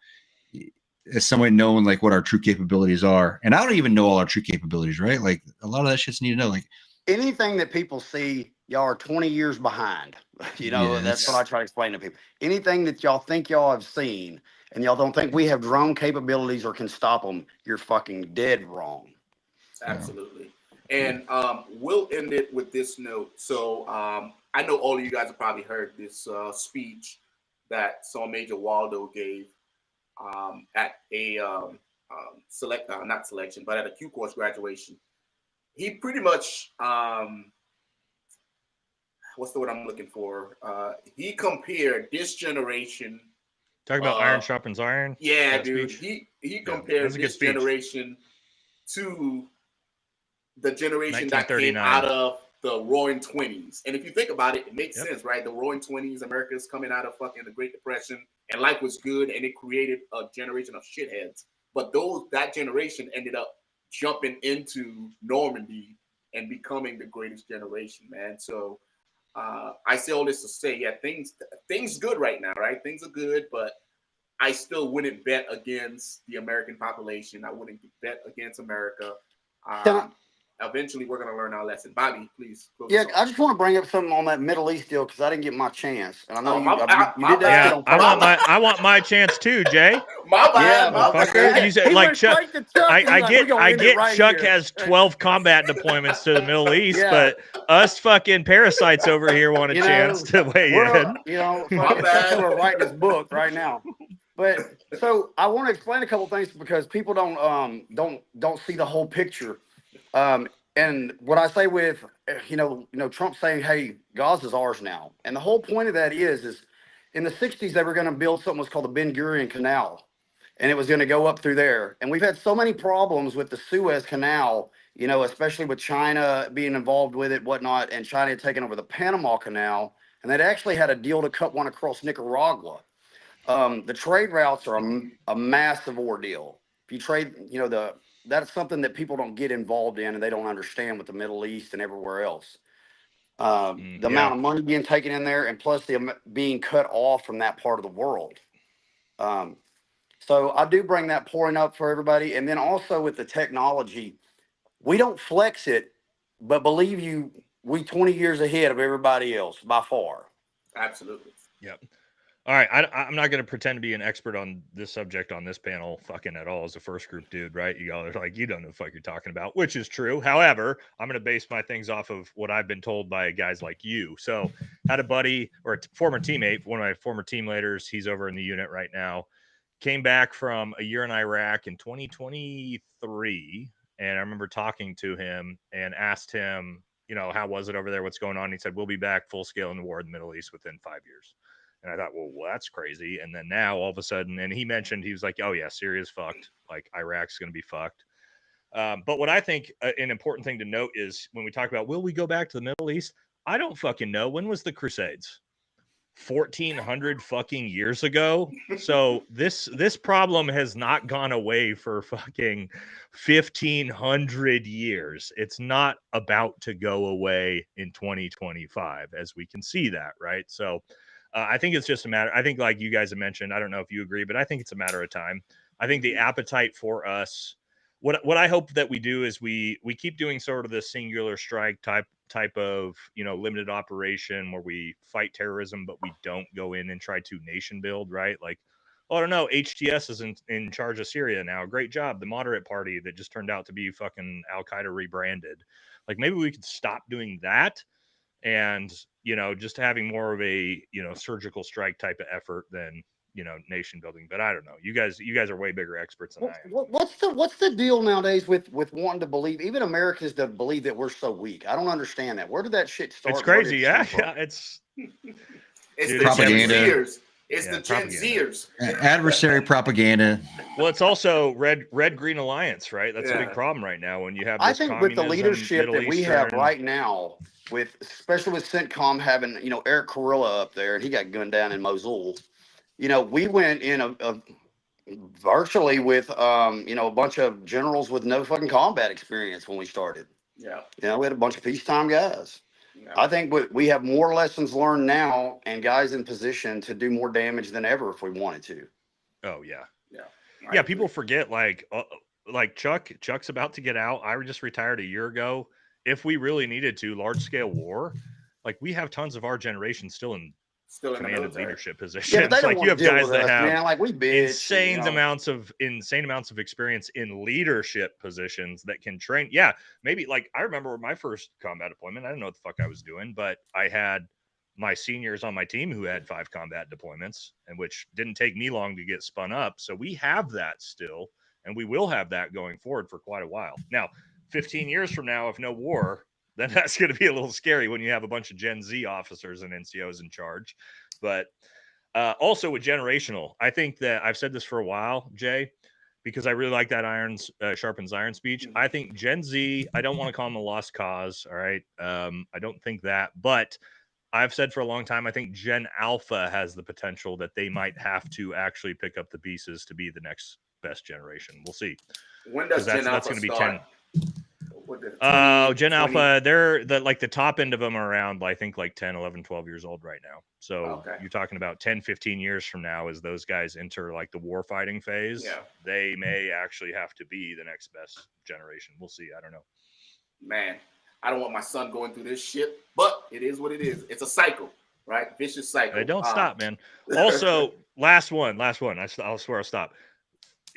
As someone knowing like what our true capabilities are, and I don't even know all our true capabilities, right? Like a lot of that shit's need to know. Like anything that people see, y'all are 20 years behind. You know, that's what I try to explain to people. Anything that y'all think y'all have seen and y'all don't think we have drone capabilities or can stop them, you're fucking dead wrong. Absolutely. And we'll end it with this note. So I know all of you guys have probably heard this speech that Sergeant Major Waldo gave at a not selection, but at a Q course graduation. He pretty much, what's the word I'm looking for? He compared this generation. Talking about iron sharpens iron. Yeah, dude. Speech? He compared this generation to the generation that came out of the Roaring 20s. And if you think about it, it makes sense, right? The Roaring 20s, America's coming out of fucking the Great Depression, and life was good, and it created a generation of shitheads. But that generation ended up jumping into Normandy and becoming the greatest generation, man. So I say all this to say, yeah, things good right now, right? Things are good, but I still wouldn't bet against the American population. I wouldn't bet against America. Eventually, we're going to learn our lesson. Bobby, please. I just want to bring up something on that Middle East deal because I didn't get my chance, and I know you did that. Yeah, I want my chance too, Jay. My bad, motherfucker. You said like Chuck. I get Chuck has 12 combat deployments to the Middle East, but us fucking parasites over here want a chance to weigh in. You know, we're writing this book right now. But so I want to explain a couple things because people don't see the whole picture. And what I say with, Trump saying, hey, Gaza's ours now. And the whole point of that is in the 60s, they were going to build something was called the Ben Gurion Canal. And it was going to go up through there. And we've had so many problems with the Suez Canal, especially with China being involved with it, whatnot, and China had taken over the Panama Canal. And they'd actually had a deal to cut one across Nicaragua. The trade routes are a massive ordeal. If you trade, that's something that people don't get involved in and they don't understand with the Middle East and everywhere else. The amount of money being taken in there and plus being cut off from that part of the world. So I do bring that point up for everybody. And then also with the technology, we don't flex it, but believe you, we 20 years ahead of everybody else by far. Absolutely. Yep. All right, I'm not going to pretend to be an expert on this subject on this panel fucking at all as a first group dude, right? You all are like, you don't know the fuck you're talking about, which is true. However, I'm going to base my things off of what I've been told by guys like you. So had a buddy or a former teammate, one of my former team leaders, he's over in the unit right now, came back from a year in Iraq in 2023. And I remember talking to him and asked him, how was it over there? What's going on? And he said, we'll be back full scale in the war in the Middle East within 5 years. And I thought, well, that's crazy. And then now all of a sudden, and he mentioned, he was like, oh yeah, Syria's fucked. Like Iraq's going to be fucked. But what I think an important thing to note is when we talk about, will we go back to the Middle East? I don't fucking know. When was the Crusades? 1400 fucking years ago. So this problem has not gone away for fucking 1500 years. It's not about to go away in 2025, as we can see that, right? So I think it's just a matter. I think, like you guys have mentioned, I don't know if you agree, but I think it's a matter of time. I think the appetite for us, what I hope that we do is we keep doing sort of the singular strike type of limited operation where we fight terrorism, but we don't go in and try to nation build, right? Like, oh, I don't know, HTS is in charge of Syria now. Great job, the moderate party that just turned out to be fucking Al Qaeda rebranded. Like maybe we could stop doing that and, you know, just having more of a, you know, surgical strike type of effort than, you know, nation building. But I don't know. You guys are way bigger experts than I am. What's the deal nowadays with wanting to believe, even Americans to believe that we're so weak? I don't understand that. Where did that shit start? It's crazy. Yeah. It's the propaganda. Gen Zers. It's Yeah, the Gen propaganda. Zers. Adversary propaganda. Well, it's also red green alliance, right? That's a big problem right now when you have this I think with the leadership that we have right now, with especially with CENTCOM having, you know, Eric Carrilla up there, and he got gunned down in Mosul. You know, we went in a virtually with you know, a bunch of generals with no fucking combat experience when we started. Yeah. You know, we had a bunch of peacetime guys. Yeah. I think we have more lessons learned now and guys in position to do more damage than ever if we wanted to. Oh yeah. Yeah. Yeah. People forget like Chuck's about to get out. I just retired a year ago. If we really needed to, large scale war, like we have tons of our generation still in command and leadership positions. Yeah, but they don't like you have deal guys with that us, have man. Like we bitch, insane you know. amounts of experience in leadership positions that can train. Yeah, maybe like I remember my first combat deployment. I didn't know what the fuck I was doing, but I had my seniors on my team who had 5 combat deployments, and which didn't take me long to get spun up. So we have that still, and we will have that going forward for quite a while. Now, 15 years from now, if no war, then that's going to be a little scary when you have a bunch of Gen Z officers and NCOs in charge. But also with generational, I think that I've said this for a while, Jay, because I really like that iron sharpens iron speech. I think Gen Z, I don't want to call them a lost cause. All right. I don't think that, but I've said for a long time, I think Gen Alpha has the potential that they might have to actually pick up the pieces to be the next best generation. We'll see. When does Gen Alpha going to be start? 10. Gen Alpha, they're the top end of them are around, I think, like 10, 11, 12 years old right now. So you're talking about 10, 15 years from now, as those guys enter like the war fighting phase, they may actually have to be the next best generation. We'll see. I don't know. Man, I don't want my son going through this shit, but it is what it is. It's a cycle, right? Vicious cycle. They don't stop, man. Also, last one. I'll swear I'll stop.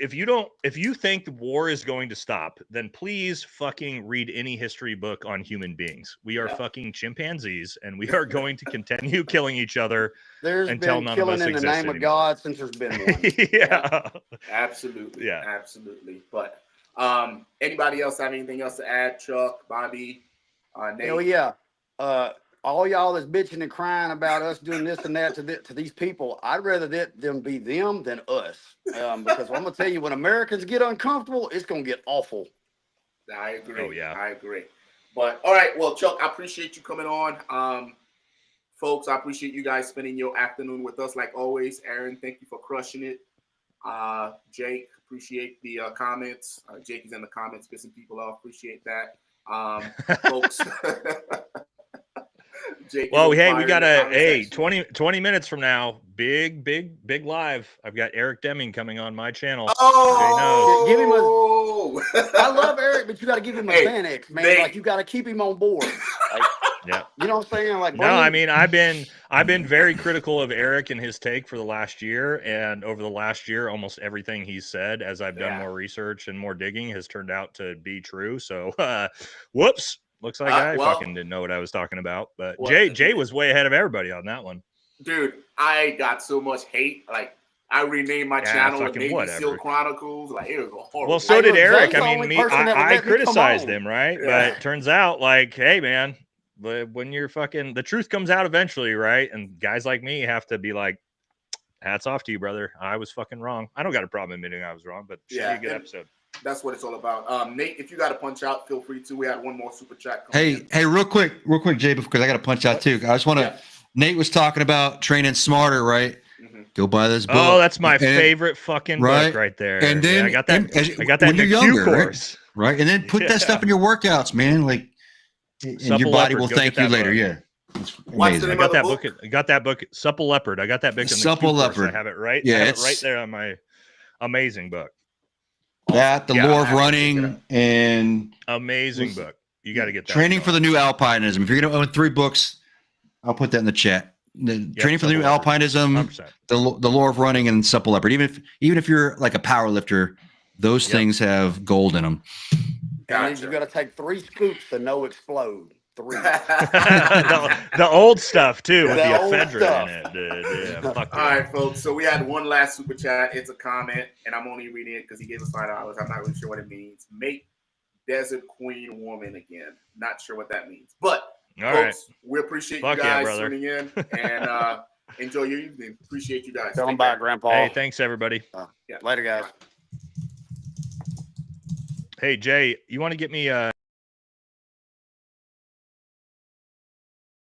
If you think the war is going to stop, then please fucking read any history book on human beings. We are fucking chimpanzees, and we are going to continue killing each other until none of us exist anymore. There's been killing in the name of God since there's been one. Yeah, absolutely. Yeah, absolutely. But anybody else have anything else to add? Chuck, Bobby, Nate? Hell yeah. All y'all that's bitching and crying about us doing this and that to these people, I'd rather them be them than us. Because I'm going to tell you, when Americans get uncomfortable, it's going to get awful. I agree. Oh, yeah. I agree. But, all right. Well, Chuck, I appreciate you coming on. Folks, I appreciate you guys spending your afternoon with us like always. Aaron, thank you for crushing it. Jake, appreciate the comments. Jake is in the comments pissing people off. Appreciate that. Folks. Jake, well, hey, we got 20 minutes from now, big live. I've got Eric Deming coming on my channel. Oh, give him I love Eric, but you got to give him a Xanax, man. Like you got to keep him on board. Like, yeah, you know what I'm saying? Like, no, I mean, I've been very critical of Eric and his take for the last year, and over the last year, almost everything he's said, as I've done more research and more digging, has turned out to be true. So, whoops. Looks like I fucking didn't know what I was talking about, but Jay was way ahead of everybody on that one. Dude, I got so much hate. Like, I renamed my channel with Navy SEAL Chronicles. Like, it was horrible. Well, so did Eric. I mean, I criticized him, right? Yeah. But it turns out, like, hey, man, when you're fucking, the truth comes out eventually, right? And guys like me have to be like, hats off to you, brother. I was fucking wrong. I don't got a problem admitting I was wrong, but should be a good episode. That's what it's all about. Nate, if you got to punch out, feel free to. We had one more super chat. Hey, real quick, Jay, because I got to punch out too. I just want to. Nate was talking about training smarter, right? Mm-hmm. Go buy this book. Oh, that's my favorite fucking book right there. And then I got that in the Q course, right? And then put that stuff in your workouts, man. Like, and your body will thank you later. Yeah. I got that book. I got that book. Supple Leopard. I got that book in the Supple Leopard. I have it right. Yeah, it's right there on my amazing book. The lore of running and amazing book. You got to get that. Training for the New Alpinism. If you're going to own 3 books, I'll put that in the chat. Training for the New Alpinism, the lore of running, and Supple Leopard. Even if you're like a power lifter, those things have gold in them. That means you got to take 3 scoops to no explode. 3. the old stuff too, with The the old ephedra stuff. in it, dude. Yeah, fuck All yeah. right, folks. So we had one last super chat. It's a comment, and I'm only reading it because he gave us $5. I'm not really sure what it means. Make Desert Queen woman again. Not sure what that means, but All folks, right. we appreciate Fuck you yeah, guys brother. tuning in, and enjoy your evening. Appreciate you guys. Tell them Take bye, care. Grandpa. Hey, thanks everybody. Yeah. Later, guys. Hey Jay, you want to get me